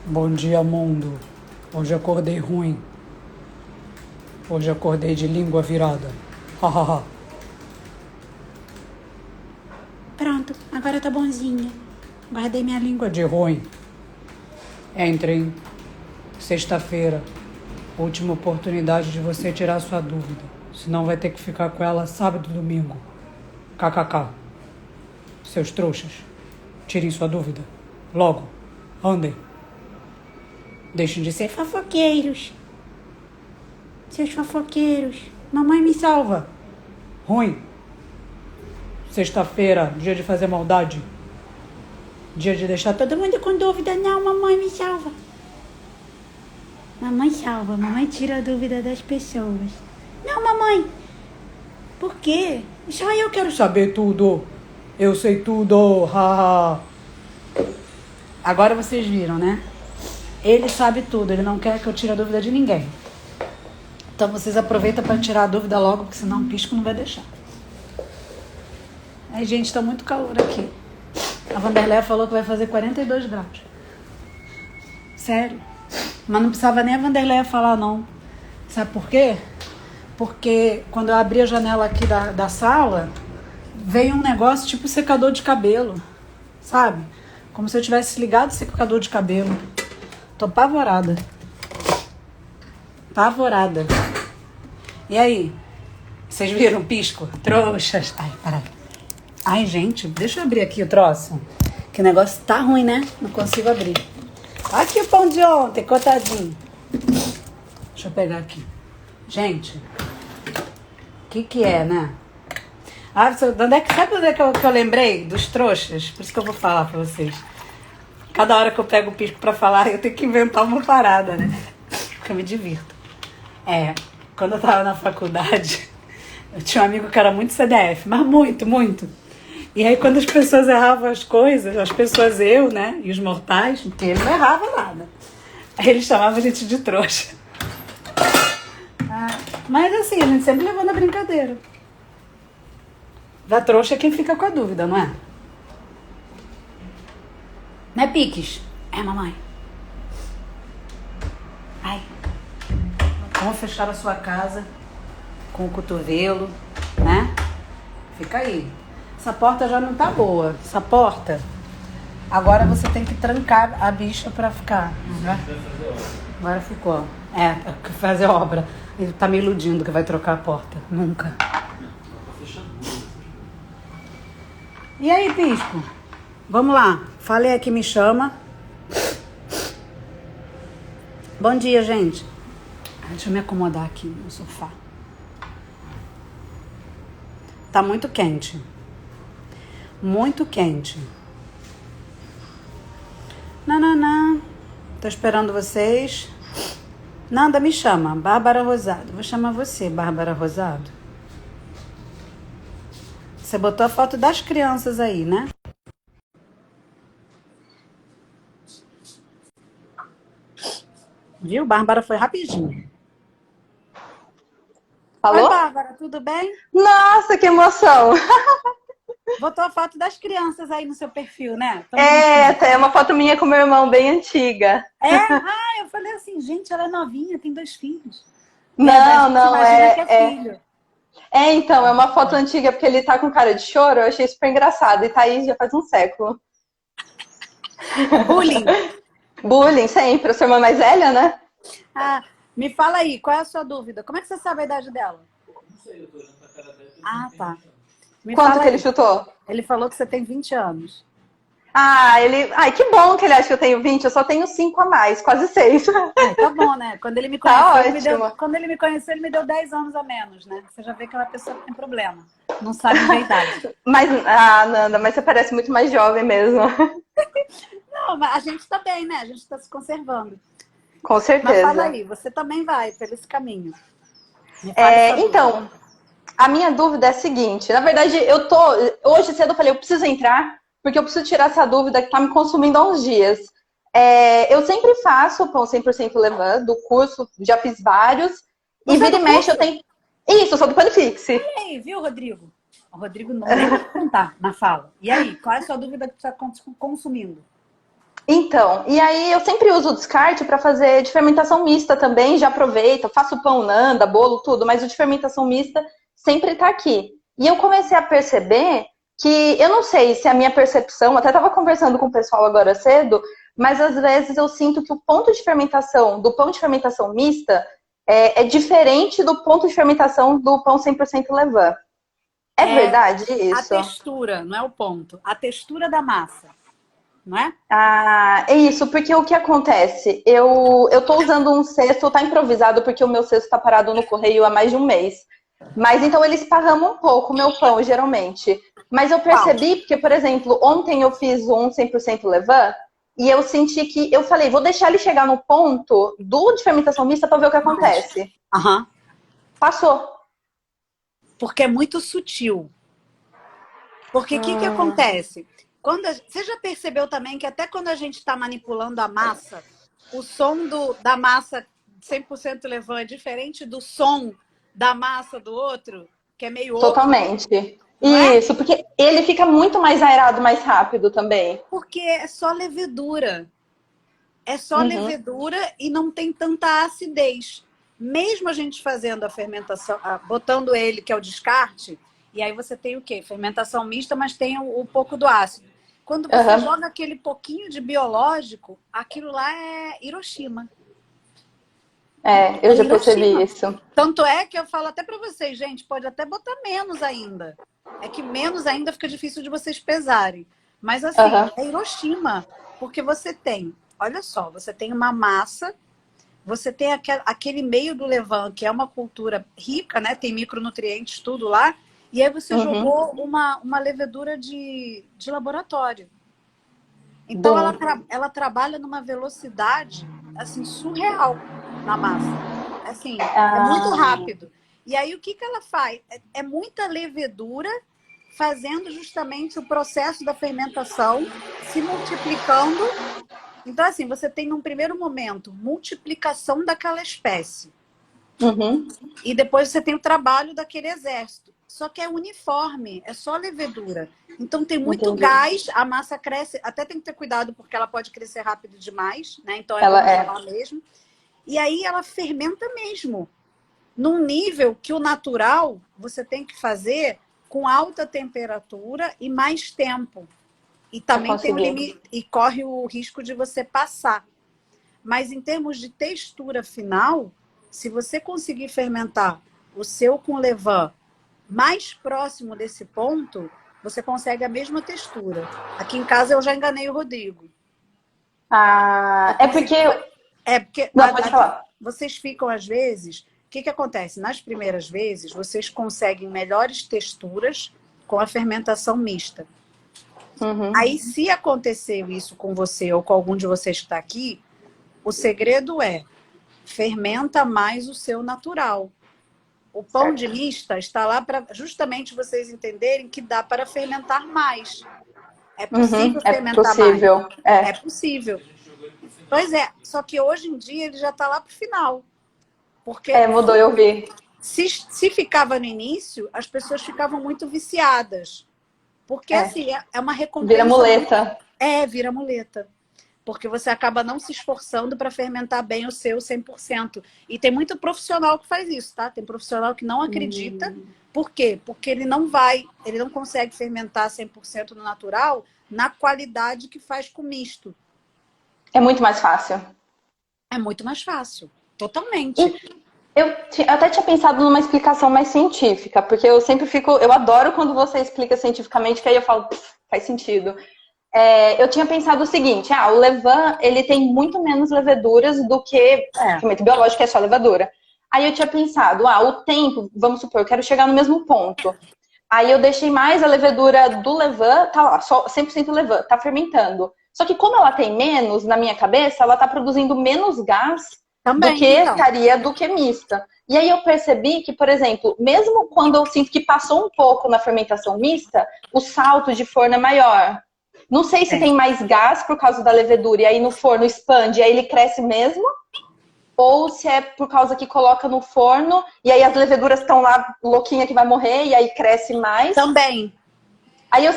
Bom dia, mundo. Hoje acordei ruim. Hoje acordei de língua virada. Hahaha. Pronto, agora tá bonzinha. Guardei minha língua. Língua de ruim. Entrem. Sexta-feira. Última oportunidade de você tirar sua dúvida. Senão vai ter que ficar com ela sábado e domingo. KKK. Seus trouxas. Tirem sua dúvida. Logo. Andem. Deixem de ser Fofoqueiros. Seus fofoqueiros. Mamãe me salva. ruim. Sexta-feira, dia de fazer maldade. Dia de deixar todo Todo mundo com dúvida. Não, mamãe me salva. Mamãe salva. Mamãe tira a dúvida das pessoas. Não, mamãe. Por quê? Só eu quero saber tudo. Eu sei tudo. Haha. Agora vocês viram, né? Ele sabe tudo. Ele não quer que eu tire a dúvida de ninguém. Então vocês aproveitam para tirar a dúvida logo, porque senão o pisco não vai deixar. Ai, gente, tá muito calor aqui. A Vanderleia falou que vai fazer 42 graus. Sério. Mas não precisava nem a Vanderleia falar, não. Sabe por quê? Porque quando eu abri a janela aqui da sala, veio um negócio tipo secador de cabelo. Sabe? Como se eu tivesse ligado o secador de cabelo. Tô apavorada. Apavorada. E aí? Vocês viram o pisco? Trouxas. Ai, peraí. Ai, gente, deixa eu abrir aqui o troço. Que o negócio tá ruim, né? Não consigo abrir. Aqui o pão de ontem, cortadinho. Deixa eu pegar aqui. Gente, o que é, né? Ah, sabe onde é que eu lembrei? Dos trouxas. Por isso que eu vou falar pra vocês. Cada hora que eu pego o pisco pra falar, eu tenho que inventar uma parada, né? Porque eu me divirto. Quando eu tava na faculdade, eu tinha um amigo que era muito CDF, mas muito, muito. E aí quando as pessoas erravam as coisas, as pessoas, eu, né, e os mortais, porque ele não errava nada. Aí ele chamava a gente de trouxa. Mas assim, a gente sempre levou na brincadeira. Da trouxa é quem fica com a dúvida, não é? Né, Piques? É, mamãe. Ai. Vamos fechar a sua casa com o cotovelo, né? Fica aí. Essa porta já não tá boa. Essa porta, agora você tem que trancar a bicha pra ficar. Agora ficou. Fazer obra. Ele tá me iludindo que vai trocar a porta. Nunca. E aí, Pisco? Vamos lá. Falei aqui, me chama. Bom dia, gente. Deixa eu me acomodar aqui no sofá. Tá muito quente. Muito quente. Nananã. Tô esperando vocês. Nanda, me chama. Bárbara Rosado. Vou chamar você, Bárbara Rosado. Você botou a foto das crianças aí, né? Viu? Bárbara foi rapidinho. Alô? Oi, Bárbara, tudo bem? Nossa, que emoção! Botou a foto das crianças aí no seu perfil, né? Tão É, bonitinho. tem uma foto minha com meu irmão bem antiga. Eu falei assim, gente, ela é novinha, tem 2 filhos. E a Não, gente não, imagina que é filho. então, é uma foto antiga porque ele tá com cara de choro, eu achei super engraçado. E tá aí já faz um século. Bullying. Bullying, sempre. Eu sou a irmã mais velha, né? Me fala aí, qual é a sua dúvida? Como é que você sabe a idade dela? Não sei, eu tô olhando pra cara dele. Tá. Me Quanto fala que ele aí. chutou? Ele falou que você tem 20 anos. Ai, que bom que ele acha que eu tenho 20, eu só tenho 5 a mais, quase 6. Tá bom, né? Quando ele me Tá conheceu, ótimo. quando ele me conheceu, ele me deu 10 anos a menos, né? Você já vê que é uma pessoa que tem problema. Não sabe a idade. Mas, Nanda, mas você parece muito mais jovem mesmo. Não, mas a gente tá bem, né? A gente tá se conservando. Com Mas certeza. fala aí, você também vai por esse caminho. Me fale sua dúvida. Então, a minha dúvida é a seguinte. Na verdade, hoje cedo eu falei, eu preciso entrar, porque eu preciso tirar essa dúvida que tá me consumindo há uns dias. Eu sempre faço pão 100% levain do curso, já fiz vários. Você E vira é e do mexe curso? eu tenho... Isso, eu sou do Panfixe. E aí, viu, Rodrigo? O Rodrigo não vai contar na fala. E aí, qual é a sua dúvida que você está consumindo? Então, e aí eu sempre uso o descarte para fazer de fermentação mista também, já aproveito, faço pão nanda, bolo, tudo, mas o de fermentação mista sempre tá aqui. E eu comecei a perceber que, eu não sei se a minha percepção, até estava conversando com o pessoal agora cedo, mas às vezes eu sinto que o ponto de fermentação do pão de fermentação mista é diferente do ponto de fermentação do pão 100% levain. É verdade isso? A textura, não é o ponto. A textura da massa, não é? Ah, é isso, porque o que acontece? Eu tô usando um cesto, tá improvisado, porque o meu cesto tá parado no correio há mais de um mês. Mas então ele esparrama um pouco o meu pão, geralmente. Mas eu percebi, porque, por exemplo, ontem eu fiz um 100% levain, e eu senti que, eu falei, vou deixar ele chegar no ponto do de fermentação mista pra ver o que acontece. Aham. Passou. Porque é muito sutil. Porque o que acontece? Você já percebeu também que até quando a gente está manipulando a massa, o som da massa 100% levain é diferente do som da massa do outro, que é meio outro? Totalmente. Isso, porque ele fica muito mais aerado mais rápido também. Porque é só levedura. É só levedura e não tem tanta acidez. Mesmo a gente fazendo a fermentação, botando ele, que é o descarte, e aí você tem o quê? Fermentação mista, mas tem um pouco do ácido. Quando você joga aquele pouquinho de biológico, aquilo lá é Hiroshima. Eu já percebi isso. Tanto é que eu falo até pra vocês, gente, pode até botar menos ainda. É que menos ainda fica difícil de vocês pesarem. Mas assim, é Hiroshima. Porque você tem, olha só, você tem uma massa, você tem aquele meio do levain, que é uma cultura rica, né? Tem micronutrientes, tudo lá. E aí você jogou uma levedura de laboratório. Então ela trabalha numa velocidade assim surreal na massa. Assim, é muito rápido. E aí o que ela faz? É muita levedura fazendo justamente o processo da fermentação, se multiplicando. Então assim, você tem num primeiro momento multiplicação daquela espécie. E depois você tem o trabalho daquele exército. Só que é uniforme, é só levedura. Então tem muito gás, a massa cresce, até tem que ter cuidado porque ela pode crescer rápido demais, né? Então ela mesmo. E aí ela fermenta mesmo. Num nível que o natural você tem que fazer com alta temperatura e mais tempo. E também tem um limite, e corre o risco de você passar. Mas em termos de textura final, se você conseguir fermentar o seu com levain mais próximo desse ponto, você consegue a mesma textura. Aqui em casa eu já enganei o Rodrigo. Porque não, pode falar. Vocês ficam às vezes... O que acontece? Nas primeiras vezes, vocês conseguem melhores texturas com a fermentação mista. Aí, se aconteceu isso com você ou com algum de vocês que está aqui, o segredo é fermenta mais o seu natural. O pão de mista está lá para justamente vocês entenderem que dá para fermentar mais. É possível fermentar mais. É possível. Pois é, só que hoje em dia ele já está lá para o final. Porque mudou, eu vi. Se ficava no início, as pessoas ficavam muito viciadas. Porque assim, é uma recompensa. Vira muleta. Vira muleta. Porque você acaba não se esforçando para fermentar bem o seu 100%. E tem muito profissional que faz isso, tá? Tem profissional que não acredita. Por quê? Porque ele não consegue fermentar 100% no natural na qualidade que faz com misto. É muito mais fácil. É muito mais fácil. Totalmente. Eu até tinha pensado numa explicação mais científica, porque eu sempre eu adoro quando você explica cientificamente, que aí eu falo, faz sentido. Eu tinha pensado o seguinte, o levain, ele tem muito menos leveduras do que fermento biológico, que é só levadura. Aí eu tinha pensado, o tempo, vamos supor, eu quero chegar no mesmo ponto. Aí eu deixei mais a levedura do levain, tá lá, só 100% levain, tá fermentando. Só que como ela tem menos, na minha cabeça, ela tá produzindo menos gás também, do que estaria do que mista. E aí eu percebi que, por exemplo, mesmo quando eu sinto que passou um pouco na fermentação mista, o salto de forno é maior. Não sei se tem mais gás por causa da levedura e aí no forno expande e aí ele cresce mesmo, ou se é por causa que coloca no forno e aí as leveduras estão lá louquinha que vai morrer e aí cresce mais. Também. Aí eu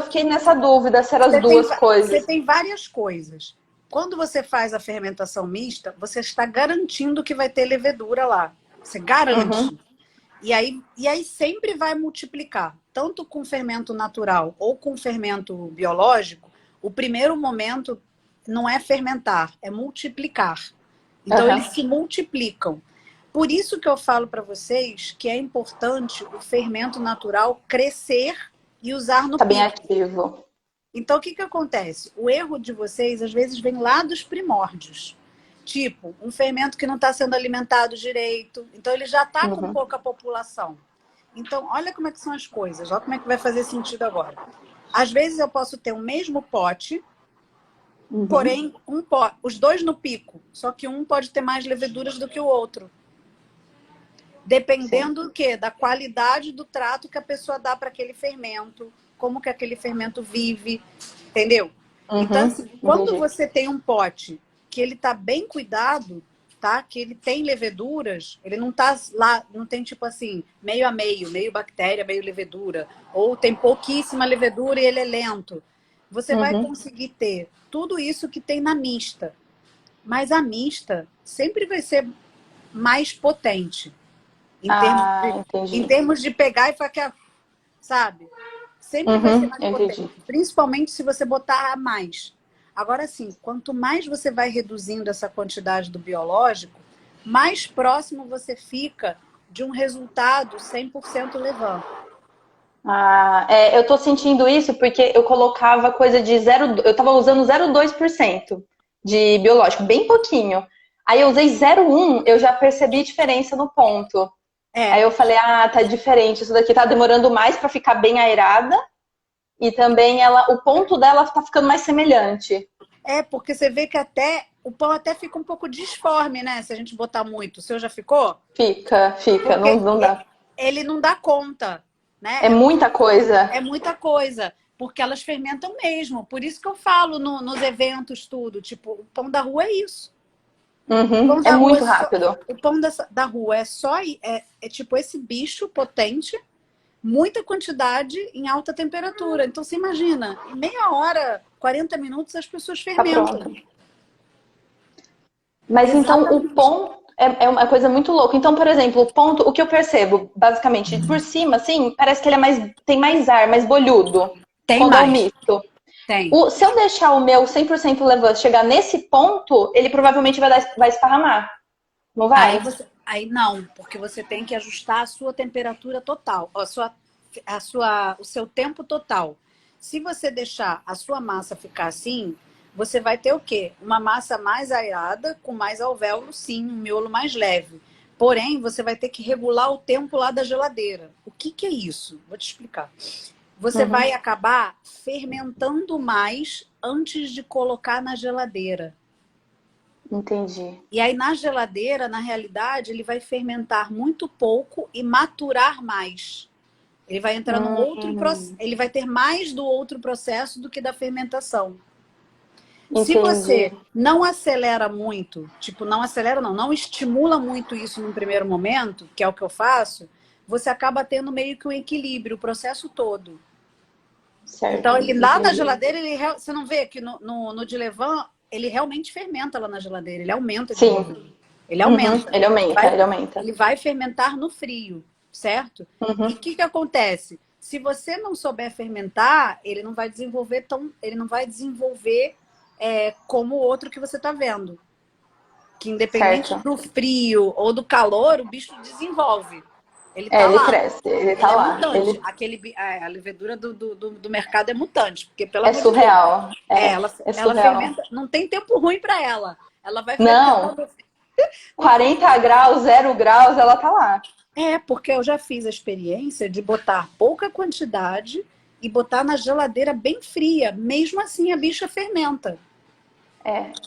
fiquei nessa dúvida se eram as duas coisas. Você tem várias coisas. Quando você faz a fermentação mista, você está garantindo que vai ter levedura lá. Você garante. E aí sempre vai multiplicar. Tanto com fermento natural ou com fermento biológico, o primeiro momento não é fermentar, é multiplicar. Então, eles se multiplicam. Por isso que eu falo para vocês que é importante o fermento natural crescer e usar no Tá bem pico. ativo. Então, o que que acontece? O erro de vocês, às vezes, vem lá dos primórdios. Tipo, um fermento que não está sendo alimentado direito. Então, ele já está com pouca população. Então, olha como é que são as coisas. Olha como é que vai fazer sentido agora. Às vezes, eu posso ter o mesmo pote, porém, os dois no pico. Só que um pode ter mais leveduras do que o outro. Dependendo do quê? Da qualidade do trato que a pessoa dá para aquele fermento, como que aquele fermento vive, entendeu? Então, assim, quando você tem um pote que ele tá bem cuidado, tá? Que ele tem leveduras, ele não tá lá, não tem tipo assim, meio a meio bactéria, meio levedura, ou tem pouquíssima levedura e ele é lento. Você vai conseguir ter tudo isso que tem na mista. Mas a mista sempre vai ser mais potente. Em termos de pegar e falar, sabe? Sempre vai ser mais potente. Principalmente se você botar a mais. Agora, sim, quanto mais você vai reduzindo essa quantidade do biológico, mais próximo você fica de um resultado 100% levando. Eu tô sentindo isso porque eu colocava coisa de eu tava usando 0,2% de biológico, bem pouquinho. Aí eu usei 0,1, eu já percebi diferença no ponto. Aí eu falei, tá diferente, isso daqui tá demorando mais para ficar bem aerada e também o ponto dela tá ficando mais semelhante. Porque você vê que o pão até fica um pouco disforme, né? Se a gente botar muito. O seu já ficou? Fica, não dá. Ele não dá conta, né? É muita coisa. É muita coisa, porque elas fermentam mesmo. Por isso que eu falo nos eventos tudo, tipo, o pão da rua é isso. É muito rápido. O pão da rua é só tipo esse bicho potente, muita quantidade em alta temperatura. Então você imagina, em meia hora, 40 minutos as pessoas fermentam. Mas então o ponto é uma coisa muito louca. Então, por exemplo, o ponto, o que eu percebo, basicamente, por cima, assim, parece que ele tem mais ar, mais bolhudo. Tem quando mais. É o misto. Tem. Se eu deixar o meu 100% levant chegar nesse ponto, ele provavelmente vai esparramar. Não vai? Aí não, porque você tem que ajustar a sua temperatura total, o seu tempo total. Se você deixar a sua massa ficar assim, você vai ter o quê? Uma massa mais aerada, com mais alvéolo, sim, um miolo mais leve. Porém, você vai ter que regular o tempo lá da geladeira. O que é isso? Vou te explicar. Você vai acabar fermentando mais antes de colocar na geladeira. Entendi. E aí, na geladeira, na realidade, ele vai fermentar muito pouco e maturar mais. Ele vai entrar num outro processo. Ele vai ter mais do outro processo do que da fermentação. Entendi. Se você não acelera muito, não estimula muito isso no primeiro momento, que é o que eu faço, você acaba tendo meio que um equilíbrio, o processo todo. Certo. Então, ele lá na geladeira, você não vê que no de levain, ele realmente fermenta lá na geladeira, ele aumenta de volume. Ele aumenta. Ele aumenta. Ele vai fermentar no frio, certo? E o que acontece? Se você não souber fermentar, ele não vai desenvolver como o outro que você está vendo. Que independente do frio ou do calor, o bicho desenvolve. Ele tá lá. Ele cresce, ele tá lá. Mutante. A levedura do mercado é mutante. Porque, é surreal. Ela surreal. fermenta, não tem tempo ruim para ela. Ela vai fermentar. Não. 40 graus, 0 graus, ela tá lá. Porque eu já fiz a experiência de botar pouca quantidade e botar na geladeira bem fria. Mesmo assim, a bicha fermenta.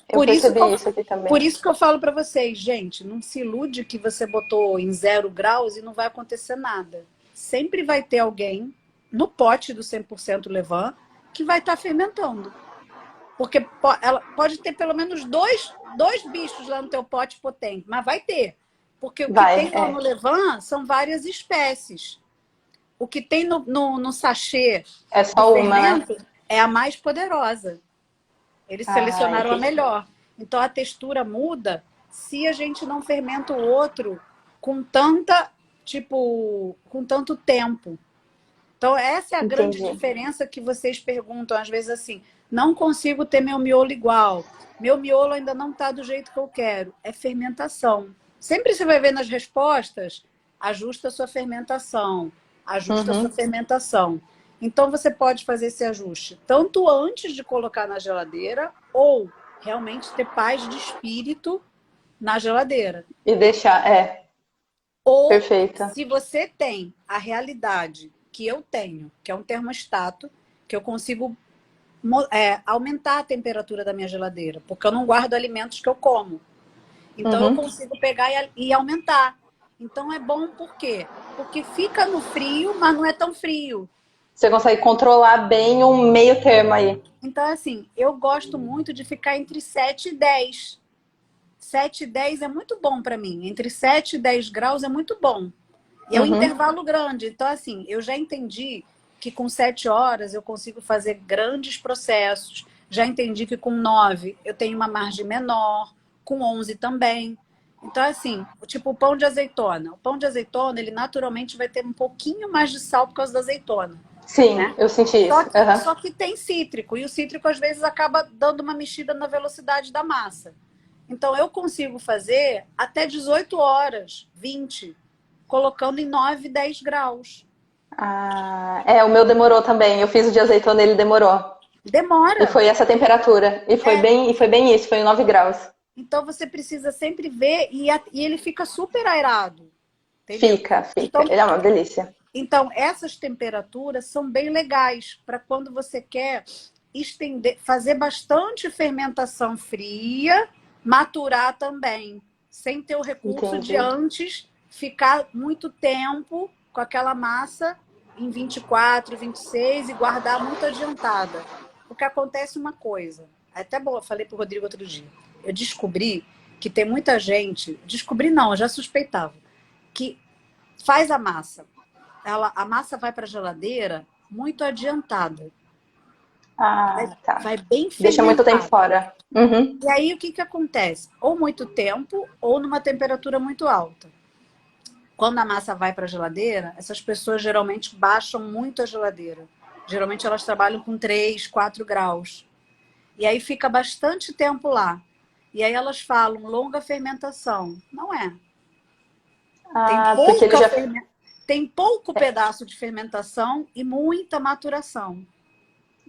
Eu percebi isso aqui também. Por isso que eu falo para vocês, gente, não se ilude que você botou em 0 graus e não vai acontecer nada. Sempre vai ter alguém no pote do 100% levain que vai estar fermentando. Porque ela pode ter pelo menos dois bichos lá no teu pote potente, mas vai ter. Porque o que tem lá no levain são várias espécies. O que tem no sachê é só uma, né? É a mais poderosa. Eles Ah, selecionaram a entendi. melhor. Então a textura muda se a gente não fermenta o outro com tanta, tipo, com tanto tempo. Então essa é a grande Entendi. diferença que vocês perguntam às vezes assim, não consigo ter meu miolo igual. Meu miolo ainda não está do jeito que eu quero. É fermentação. Sempre você vai ver nas respostas, ajusta a sua fermentação, ajusta a sua Uhum. fermentação. Então você pode fazer esse ajuste tanto antes de colocar na geladeira ou realmente ter paz de espírito na geladeira. E deixar, Ou perfeita. se você tem a realidade que eu tenho, que é um termostato, que eu consigo aumentar a temperatura da minha geladeira, porque eu não guardo alimentos que eu como. Então eu Uhum. consigo pegar e aumentar. Então é bom por quê? Porque fica no frio, mas não é tão frio. Você consegue controlar bem um meio termo aí. Então, assim, eu gosto muito de ficar entre 7 e 10. 7 e 10 é muito bom para mim. Entre 7 e 10 graus é muito bom. E é um Uhum. intervalo grande. Então, assim, eu já entendi que com 7 horas eu consigo fazer grandes processos. Já entendi que com 9 eu tenho uma margem menor, com 11 também. Então, assim, tipo o pão de azeitona. O pão de azeitona, ele naturalmente vai ter um pouquinho mais de sal por causa da azeitona, Sim, né? eu senti Só isso. que, Aham. só que tem cítrico. E o cítrico, às vezes, acaba dando uma mexida na velocidade da massa. Então, eu consigo fazer até 18 horas, 20, colocando em 9, 10 graus. Ah, o meu demorou também. Eu fiz o de azeitona, ele demorou. E Demora. foi essa temperatura. É. E foi bem isso, foi 9 graus. Então, você precisa sempre ver e ele fica super aerado, entendeu? Fica, fica. Então, Ele é uma delícia. então essas temperaturas são bem legais para quando você quer estender, fazer bastante fermentação fria, maturar também, sem ter o recurso de Entendi. antes ficar muito tempo com aquela massa em 24, 26 e guardar muito adiantada. Porque acontece uma coisa, até bom, eu falei para o Rodrigo outro dia, eu descobri que tem muita gente, descobri não, eu já suspeitava, que faz a massa, a massa vai para a geladeira muito adiantada. Ah, tá. Vai bem Deixa muito tempo fermentada. fora. Uhum. E aí o que acontece? Ou muito tempo, ou numa temperatura muito alta. Quando a massa vai para a geladeira, essas pessoas geralmente baixam muito a geladeira. Geralmente elas trabalham com 3, 4 graus. E aí fica bastante tempo lá. E aí elas falam longa fermentação. Não é. Tem Ah, porque ele pouca já. tem pouco pedaço de fermentação e muita maturação.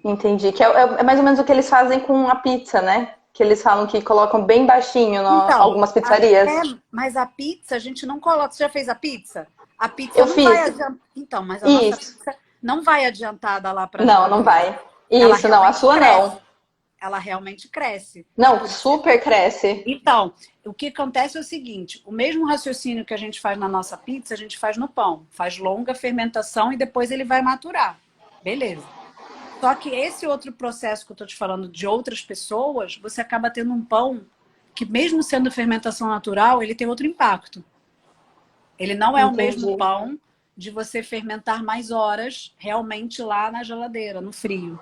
Entendi. Que é mais ou menos o que eles fazem com a pizza, né? Que eles falam que colocam bem baixinho Então, algumas pizzarias. mas a pizza a gente não coloca. Você já fez a pizza? A pizza Eu não vai fiz. adiantar. Então, mas a nossa Isso. pizza não vai adiantada lá para a Não, não geladeira. vai. Ela Isso, não. A realmente sua cresce. não. Ela realmente cresce. Não, Por isso. super cresce. Então, o que acontece é o seguinte: o mesmo raciocínio que a gente faz na nossa pizza, a gente faz no pão. Faz longa fermentação e depois ele vai maturar. Beleza. Só que esse outro processo que eu estou te falando de outras pessoas, você acaba tendo um pão que, mesmo sendo fermentação natural, ele tem outro impacto. Ele não é o mesmo Entendi. pão de você fermentar mais horas realmente lá na geladeira, no frio.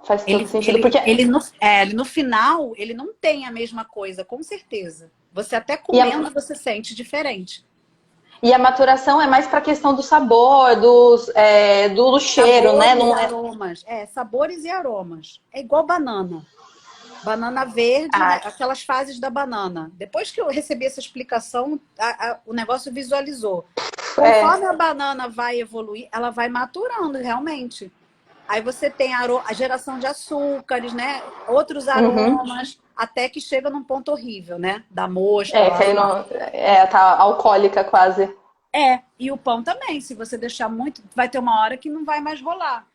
Faz todo Ele, sentido. ele, Porque. ele no final, ele não tem a mesma coisa, com certeza. Você até E comendo, a, você sente diferente. e a maturação é mais para a questão do sabor, do cheiro, né? Sabores, Não é. aromas. Sabores e aromas. É igual banana. Banana verde, né? Ah, Aquelas fases da banana. Depois que eu recebi essa explicação, o negócio visualizou. é. Conforme a banana vai evoluir, ela vai maturando realmente. Aí você tem a geração de açúcares, né? Outros Uhum. aromas, até que chega num ponto horrível, né? Da mosca É, lá. que aí não. Tá alcoólica quase. E o pão também. Se você deixar muito, vai ter uma hora que não vai mais rolar,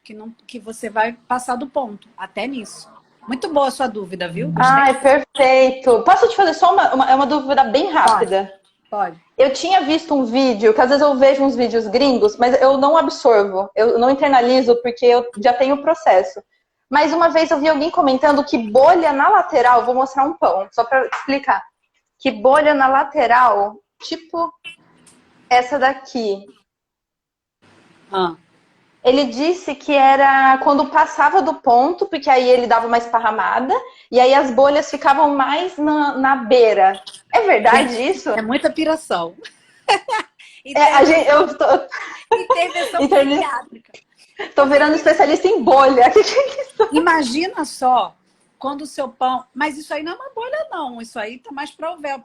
que você vai passar do ponto. Até nisso. Muito boa a sua dúvida, viu? Gostei. Ai, perfeito. Posso te fazer só uma dúvida bem Pode, rápida? pode. Eu tinha visto um vídeo, que às vezes eu vejo uns vídeos gringos, mas eu não absorvo, eu não internalizo porque eu já tenho o processo. Mas uma vez eu vi alguém comentando que bolha na lateral, vou mostrar um pão, só para explicar. Que bolha na lateral, tipo essa daqui. Ah. Ele disse que era quando passava do ponto, porque aí ele dava uma esparramada, e aí as bolhas ficavam mais na beira. É verdade isso? É muita piração. E É, tem a versão, eu tô, e tem a versão interni- psiquiátrica. tô virando especialista em bolha. O que é isso? Imagina só, quando o seu pão... Mas isso aí não é uma bolha, não. Isso aí tá mais para o véu,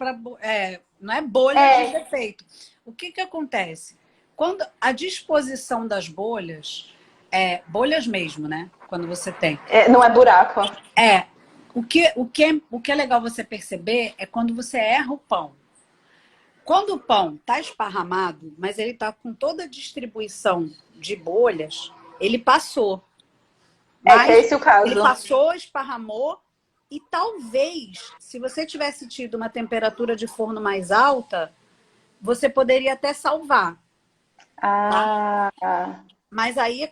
não é bolha de É, defeito. O que que acontece? Quando a disposição das bolhas, bolhas mesmo, né? Quando você tem. não é buraco. É, o que é legal você perceber é quando você erra o pão. Quando o pão está esparramado, mas ele está com toda a distribuição de bolhas, ele passou. É que é Mas esse o caso. ele passou, esparramou, e talvez, se você tivesse tido uma temperatura de forno mais alta, você poderia até salvar. Ah, Mas aí,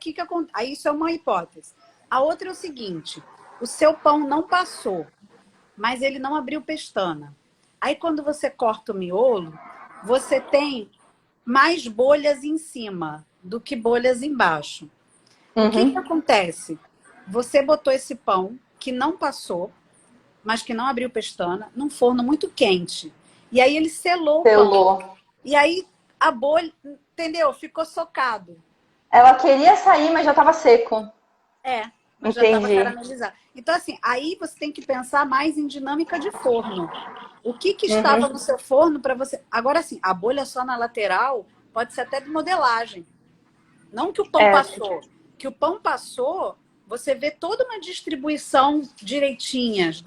aí isso é uma hipótese. A outra é o seguinte: o seu pão não passou, mas ele não abriu pestana. Aí, quando você corta o miolo, você tem mais bolhas em cima do que bolhas embaixo. O que que uhum. acontece? Você botou esse pão que não passou, mas que não abriu pestana, num forno muito quente. E aí ele selou o pão. Selou. E aí a bolha, entendeu? Ficou socado. Ela queria sair, mas já estava seco. Mas já estava Entendi. caramelizado. Então, assim, aí você tem que pensar mais em dinâmica de forno. O que que estava Uhum. no seu forno para você... Agora, assim, a bolha só na lateral pode ser até de modelagem. Não que o pão É, passou. Que o pão passou, você vê toda uma distribuição direitinhas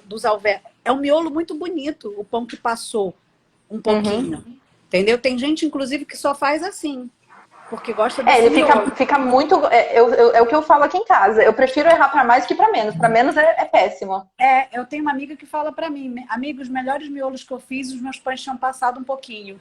dos alvéolos. É um miolo muito bonito, o pão que passou um pouquinho. uhum. Entendeu? Tem gente, inclusive, que só faz assim. Porque gosta É, desse ele miolo. fica muito. É o que eu falo aqui em casa. Eu prefiro errar para mais que para menos. Para menos é péssimo. Eu tenho uma amiga que fala pra mim, amiga, os melhores miolos que eu fiz, os meus pães tinham passado um pouquinho.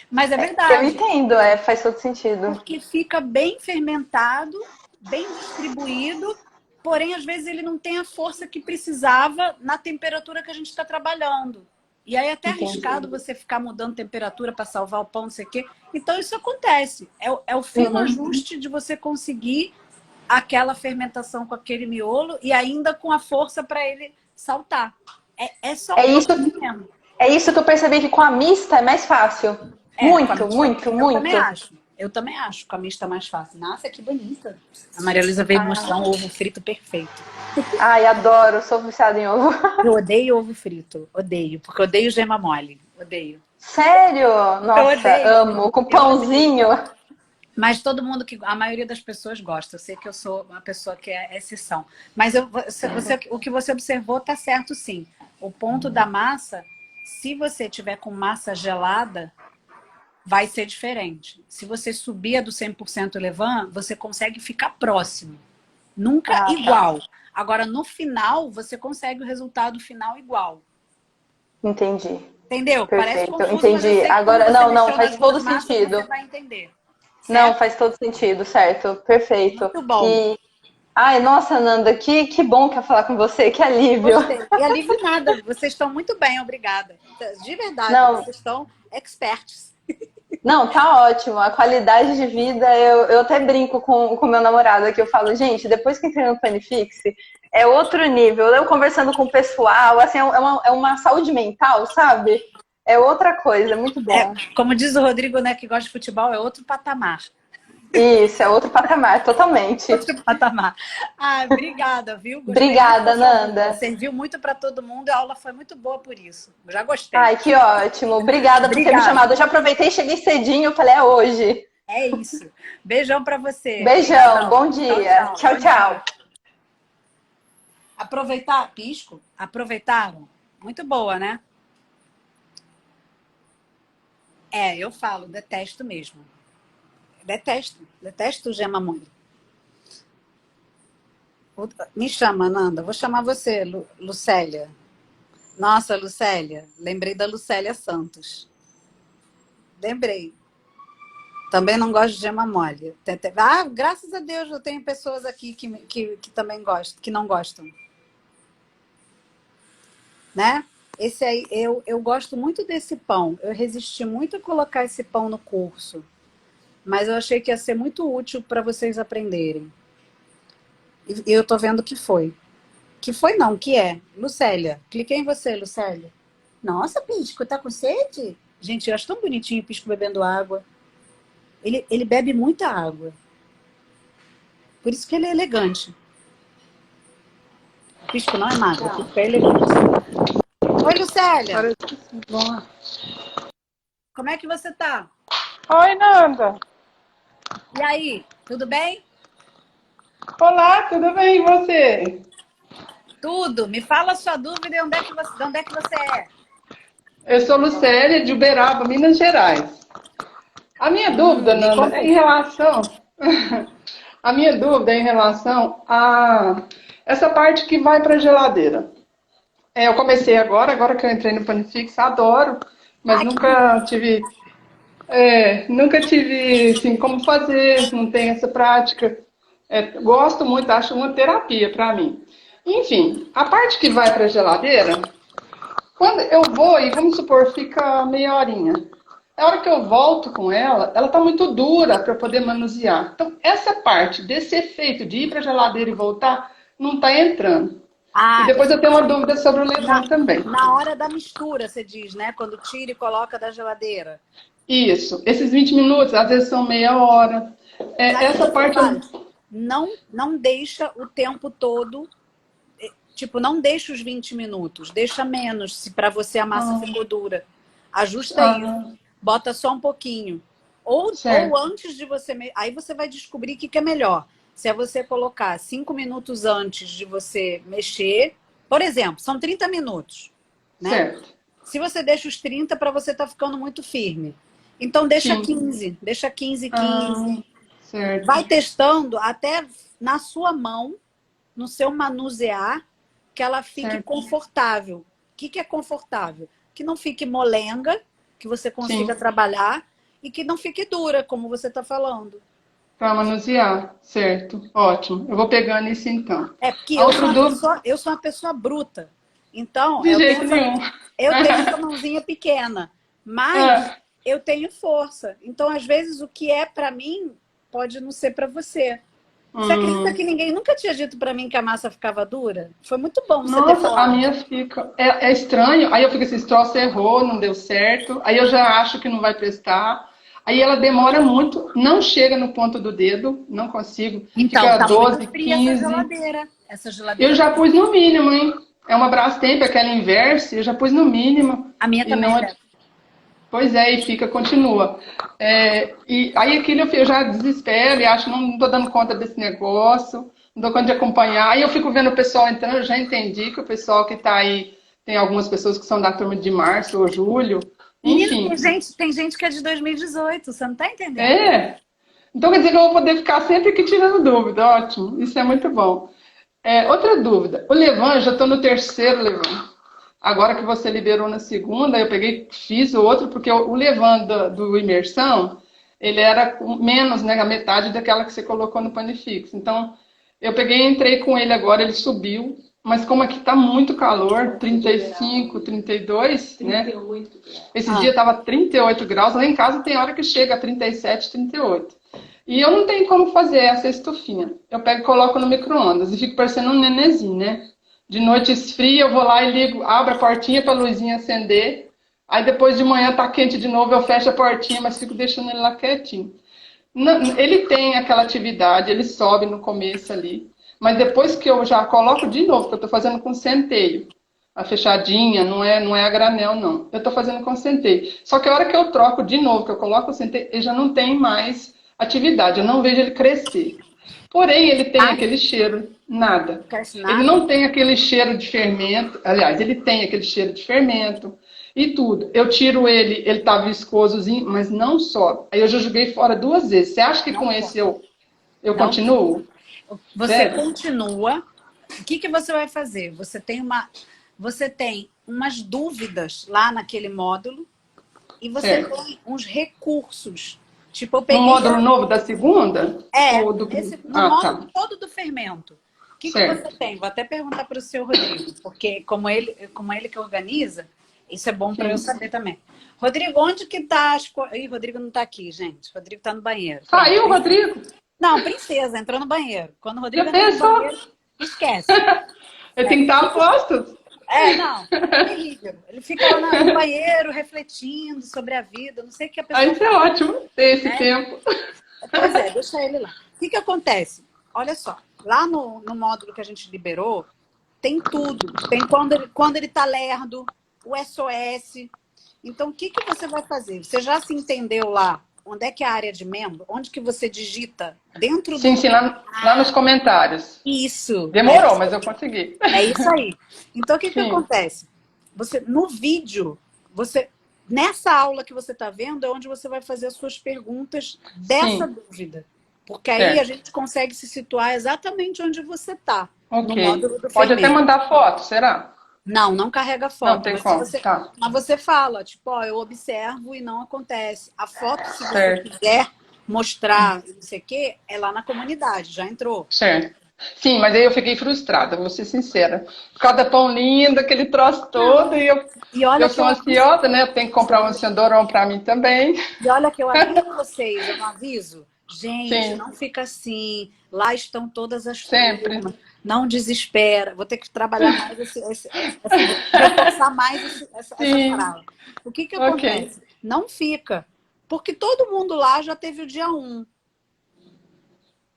Mas é Eu verdade, entendo, faz todo sentido. porque fica bem fermentado, bem distribuído, porém, às vezes, ele não tem a força que precisava na temperatura que a gente está trabalhando. E aí é até Entendi. arriscado você ficar mudando temperatura para salvar o pão, não sei o quê. Então, isso acontece. É o fino Uhum. ajuste de você conseguir aquela fermentação com aquele miolo e ainda com a força para ele saltar. É só É um isso, pouquinho mesmo. é isso que eu percebi que com a mista é mais fácil. Com a Muito, mista, muito, eu também muito. acho. Eu também acho com a mista mais fácil. Nossa, que bonita. A Maria Luísa veio mostrar um ovo frito perfeito. Ai, adoro, sou viciada em ovo. Eu odeio ovo frito. Odeio. Porque eu odeio gema mole. Odeio. Sério? Eu Nossa, odeio. amo. Com Eu odeio. pãozinho. Mas todo mundo a maioria das pessoas gosta. Eu sei que eu sou uma pessoa que é exceção. Mas o que você observou tá certo, sim. O ponto da massa, se você tiver com massa gelada, vai ser diferente. Se você subir a do 100% Levan, você consegue ficar próximo. Nunca Ah, tá. igual. Agora, no final, você consegue o resultado final igual. Entendi. Entendeu? Parece Perfeito, confuso, mas eu entendi. sei que quando Agora, você não, mexeu faz nas todo duas massas, sentido. você vai entender. Não, Certo? faz todo sentido, certo. Perfeito. Muito bom. E, ai, nossa, Nanda, que bom que é falar com você, que alívio. Gostei. E alívio nada. Vocês estão muito bem, obrigada. De verdade, Não, vocês estão experts. não, tá ótimo. A qualidade de vida, eu até brinco com o meu namorado aqui. Eu falo, gente, depois que entrei no Planifix, é outro nível. Eu conversando com o pessoal, assim, é uma saúde mental, sabe? É outra coisa, é muito bom. Como diz o Rodrigo, né, que gosta de futebol, é outro patamar. Isso, é outro patamar, totalmente. Outro patamar. Ah, obrigada, viu? Gostei muito Obrigada, da sua dúvida. Nanda. Serviu muito para todo mundo e a aula foi muito boa por isso. Eu já gostei. Ai, que ótimo. Obrigada por ter me Obrigada. chamado. Eu já aproveitei, cheguei cedinho, falei, é hoje. É isso. Beijão para você. Beijão, Obrigadão. bom dia. Tchau, Bom tchau. dia. Aproveitar, pisco? Aproveitaram? Muito boa, né? Eu falo, detesto mesmo. Detesto gema mole. Me chama, Nanda. Vou chamar você, Lucélia. Nossa, Lucélia. Lembrei da Lucélia Santos. Lembrei. Também não gosto de gema mole. Graças a Deus eu tenho pessoas aqui que também gostam, que não gostam. Né? Esse aí, eu gosto muito desse pão. Eu resisti muito a colocar esse pão no curso. mas eu achei que ia ser muito útil para vocês aprenderem. E eu tô vendo que foi. Que foi não, que é. Lucélia, cliquei em você, Lucélia. Nossa, Pisco, tá com sede? Gente, eu acho tão bonitinho o Pisco bebendo água. Ele bebe muita água. Por isso que ele é elegante. O Pisco não é magro, o Pisco é elegante. Oi, Lucélia. Parece que sim. Vamos lá. Como é que você tá? Oi, Nanda. E aí, tudo bem? Olá, tudo bem? E você? Tudo. Me fala a sua dúvida e de onde é que você é? Eu sou Lucélia, de Uberaba, Minas Gerais. A minha dúvida, me Nanda, conta. é em relação... A minha dúvida é em relação a essa parte que vai para a geladeira. Eu comecei agora que eu entrei no Panifix, adoro, mas nunca tive assim, como fazer, não tenho essa prática. Gosto muito, acho uma terapia para mim. Enfim, a parte que vai para a geladeira, quando eu vou e vamos supor, fica meia horinha. A hora que eu volto com ela, ela tá muito dura para eu poder manusear. Então, essa parte desse efeito de ir para a geladeira e voltar, não tá entrando. Ah, E depois eu tenho uma dúvida sobre o levain também. na hora da mistura, você diz, né? Quando tira e coloca da geladeira. Isso, esses 20 minutos, às vezes são meia hora. Sabe Essa o que parte... você faz? Não deixa o tempo todo, tipo, não deixa os 20 minutos, deixa menos, se para você a massa ficou dura. Ajusta isso, bota só um pouquinho. Ou antes de você... Aí você vai descobrir o que é melhor. Se é você colocar 5 minutos antes de você mexer, por exemplo, são 30 minutos, né? Certo. Se você deixa os 30, para você tá ficando muito firme. Então deixa Sim. 15, deixa 15. Certo. Vai testando até na sua mão, no seu manusear, que ela fique Certo. confortável. O que é confortável? Que não fique molenga, que você consiga trabalhar e que não fique dura, como você está falando. Para manusear, certo. Ótimo. Eu vou pegando isso então. Porque eu sou uma pessoa bruta. Então, De jeito nenhum. eu tenho essa mãozinha pequena, mas eu tenho força. Então, às vezes, o que é para mim pode não ser para você. Você acredita que ninguém nunca tinha dito para mim que a massa ficava dura? Foi muito bom você ter falado. A minha fica... É estranho. Aí eu fico assim, esse troço errou, não deu certo. Aí eu já acho que não vai prestar. Aí ela demora muito, não chega no ponto do dedo, não consigo. Então, fica tá 12, muito fria 15. Essa geladeira. Eu já pus no mínimo, hein? É uma Brastemp, aquela Inverse, eu já pus no mínimo. A minha também. Não... Pois é, e fica, continua. E aí aquilo eu já desespero e acho, não estou dando conta desse negócio, não dou conta de acompanhar. Aí eu fico vendo o pessoal entrando, eu já entendi que o pessoal que está aí, tem algumas pessoas que são da turma de março ou julho. Enfim. Tem gente que é de 2018, você não está entendendo? Então quer dizer que eu vou poder ficar sempre aqui tirando dúvida, ótimo, isso é muito bom. Outra dúvida, o levain, já estou no terceiro levain. Agora que você liberou na segunda, eu fiz o outro, porque o levain do imersão, ele era menos, né, a metade daquela que você colocou no Panifix. Então, eu entrei com ele agora, ele subiu, mas como aqui está muito calor, 35, 32, 38, né? Esse dia estava 38 graus, lá em casa tem hora que chega a 37, 38. E eu não tenho como fazer essa estufinha. Eu pego e coloco no micro-ondas e fico parecendo um nenezinho, né? De noite esfria, eu vou lá e ligo, abro a portinha para a luzinha acender. Aí depois de manhã tá quente de novo, eu fecho a portinha, mas fico deixando ele lá quietinho. Ele tem aquela atividade, ele sobe no começo ali. Mas depois que eu já coloco de novo, que eu tô fazendo com centeio. A fechadinha, não é a granel, não. Eu tô fazendo com centeio. Só que a hora que eu troco de novo, que eu coloco o centeio, ele já não tem mais atividade. Eu não vejo ele crescer. Porém, ele tem aquele cheiro, nada. Ele não tem aquele cheiro de fermento. Aliás, ele tem aquele cheiro de fermento e tudo. Eu tiro ele tá viscosozinho, mas não sobe. Aí eu já joguei fora 2 vezes. Você acha que com esse eu continuo? Você continua. O que você vai fazer? Você tem umas dúvidas lá naquele módulo e você tem uns recursos. Tipo, eu peguei... No módulo novo da segunda? No módulo todo do fermento. O que você tem? Vou até perguntar para o seu Rodrigo, porque como ele que organiza, Isso é bom para eu saber também. Rodrigo, onde que tá as coisas? Ih, Rodrigo não tá aqui, gente. Rodrigo tá no banheiro. Saiu, Rodrigo? Não, princesa, entrou no banheiro. Quando o Rodrigo Já entra no pensou? banheiro, esquece. Ele tem que estar a postos. Não, é terrível. Ele fica lá no banheiro refletindo sobre a vida. Não sei o que a pessoa. Isso é ótimo, ter esse tempo. Pois é, deixa ele lá. O que acontece? Olha só, lá no módulo que a gente liberou, tem tudo. Tem quando ele tá lerdo, o SOS. Então, o que você vai fazer? Você já se entendeu lá? Onde é que é a área de membro? Onde que você digita? Dentro Sim, do... sim, lá nos comentários. Isso. Demorou, mas eu consegui. É isso aí. Então, o que acontece? Você, no vídeo, nessa aula que você está vendo, é onde você vai fazer as suas perguntas dessa dúvida. Porque aí a gente consegue se situar exatamente onde você está. Ok. No módulo do Pode fermento. até mandar foto, será? Não carrega foto. Não tem mas como. mas você fala, tipo, ó, eu observo e não acontece. A foto, se você Certo. quiser mostrar, não sei o quê, é lá na comunidade, já entrou. Certo. Sim, mas aí eu fiquei frustrada, vou ser sincera. Cada pão lindo, aquele troço todo, E olha eu que sou ansiosa, né? Eu tenho que comprar um Ansiodorão para mim também. E olha que eu aviso vocês, eu não aviso. Gente, Sim. não fica assim. Lá estão todas as Sempre. turmas. Não desespera. Vou ter que trabalhar mais reforçar mais essa fala. O que acontece? Não fica. Porque todo mundo lá já teve o dia 1.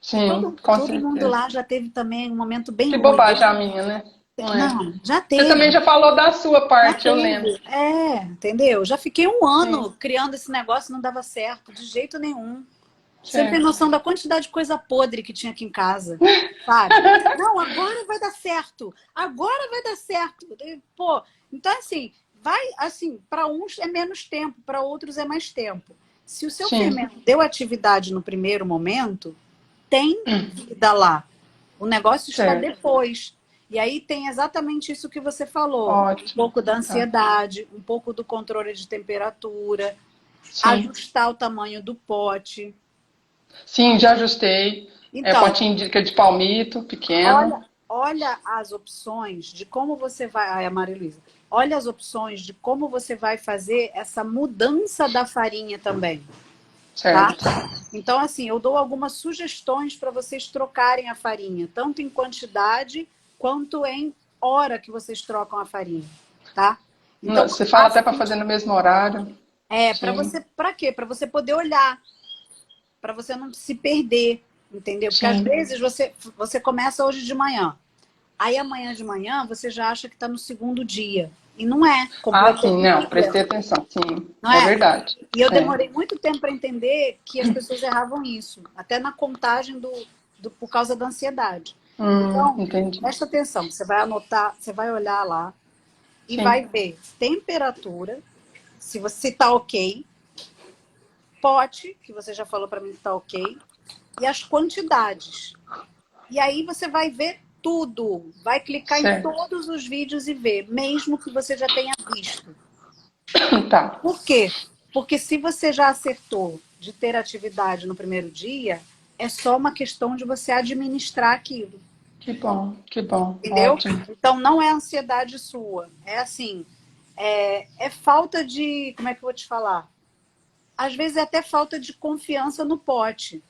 Sim, todo mundo lá já teve também um momento bem Que ruim. bobagem a minha, né? Não, já teve. Você também já falou da sua parte, eu lembro. Entendeu? Já fiquei um ano criando esse negócio e não dava certo, de jeito nenhum. Você não tem noção da quantidade de coisa podre que tinha aqui em casa, sabe? Não, agora vai dar certo. Agora vai dar certo. Pô, então assim, para uns é menos tempo, para outros é mais tempo. Se o seu fermento deu atividade no primeiro momento, tem vida lá. O negócio está depois. E aí tem exatamente isso que você falou. Ótimo. Um pouco da ansiedade, um pouco do controle de temperatura, ajustar o tamanho do pote. Sim, já ajustei. Então, potinho de palmito, pequeno. olha as opções de como você vai... Ai, a Maria Luísa. Olha as opções de como você vai fazer essa mudança da farinha também. Certo. Tá? Então, assim, eu dou algumas sugestões para vocês trocarem a farinha, tanto em quantidade quanto em hora que vocês trocam a farinha, tá? Então, você fala até para fazer no mesmo horário. Para quê? Para você poder olhar, para você não se perder, entendeu? Porque às vezes você começa hoje de manhã, aí amanhã de manhã você já acha que está no segundo dia. E não é. Sim, não, prestei atenção, sim. Não é verdade. E eu demorei muito tempo para entender que as pessoas erravam isso, até na contagem por causa da ansiedade. Então, entendi. presta atenção, você vai anotar, você vai olhar lá e vai ver temperatura, se você tá ok, pote, que você já falou para mim que tá ok, e as quantidades. E aí você vai ver tudo, vai clicar em todos os vídeos e ver, mesmo que você já tenha visto. Tá. Por quê? Porque se você já acertou de ter atividade no primeiro dia, é só uma questão de você administrar aquilo. Que bom, que bom. Entendeu? Ótimo. Então não é ansiedade sua. É assim, é falta de... Como é que eu vou te falar? Às vezes é até falta de confiança no pote.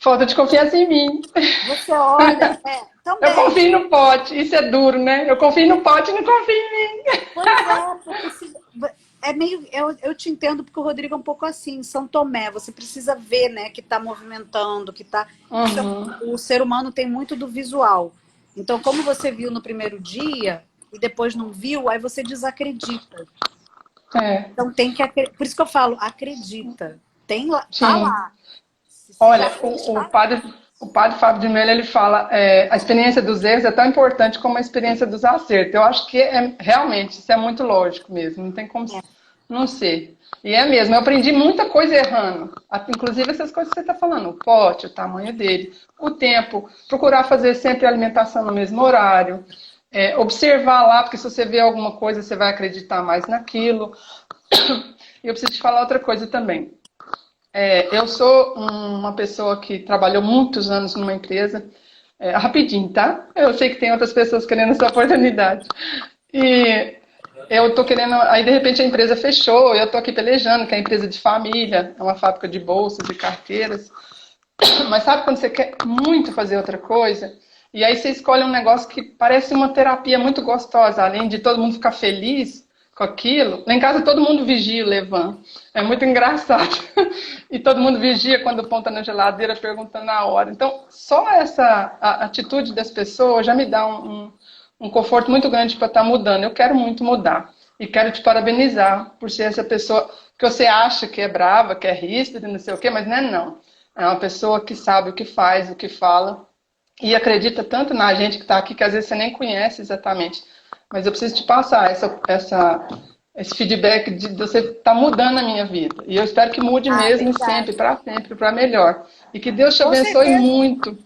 Falta de confiança em mim. Você olha... também. Eu confio no pote, isso é duro, né? Eu confio no pote e não confio em mim. Pois é, porque é meio... Eu te entendo porque o Rodrigo é um pouco assim, São Tomé. Você precisa ver, né, que tá movimentando, que tá... O ser humano tem muito do visual. Então, como você viu no primeiro dia e depois não viu, aí você desacredita. Então tem que... Por isso que eu falo, acredita. Tem lá, tá lá. Olha, o padre Fábio de Mello, ele fala, a experiência dos erros é tão importante como a experiência dos acertos. Eu acho que realmente, isso é muito lógico mesmo, não tem como não ser. E é mesmo, eu aprendi muita coisa errando, inclusive essas coisas que você está falando, o pote, o tamanho dele, o tempo, procurar fazer sempre a alimentação no mesmo horário, observar lá, porque se você vê alguma coisa, você vai acreditar mais naquilo. E eu preciso te falar outra coisa também. Eu sou uma pessoa que trabalhou muitos anos numa empresa, rapidinho, tá? Eu sei que tem outras pessoas querendo essa oportunidade. E eu tô querendo, aí de repente a empresa fechou, eu tô aqui pelejando, que é a empresa de família, é uma fábrica de bolsas e carteiras. Mas sabe quando você quer muito fazer outra coisa? E aí você escolhe um negócio que parece uma terapia muito gostosa, além de todo mundo ficar feliz com aquilo. Lá em casa todo mundo vigia o Levan. É muito engraçado. E todo mundo vigia quando ponta na geladeira, perguntando na hora. Então, só essa atitude das pessoas já me dá um conforto muito grande para estar mudando. Eu quero muito mudar. E quero te parabenizar por ser essa pessoa que você acha que é brava, que é ríspida, não sei o quê, mas não é não. É uma pessoa que sabe o que faz, o que fala, e acredita tanto na gente que está aqui, que às vezes você nem conhece exatamente. Mas eu preciso te passar esse feedback de você estar mudando a minha vida. E eu espero que mude mesmo, Obrigada. sempre, para melhor. E que Deus te Com abençoe certeza. muito,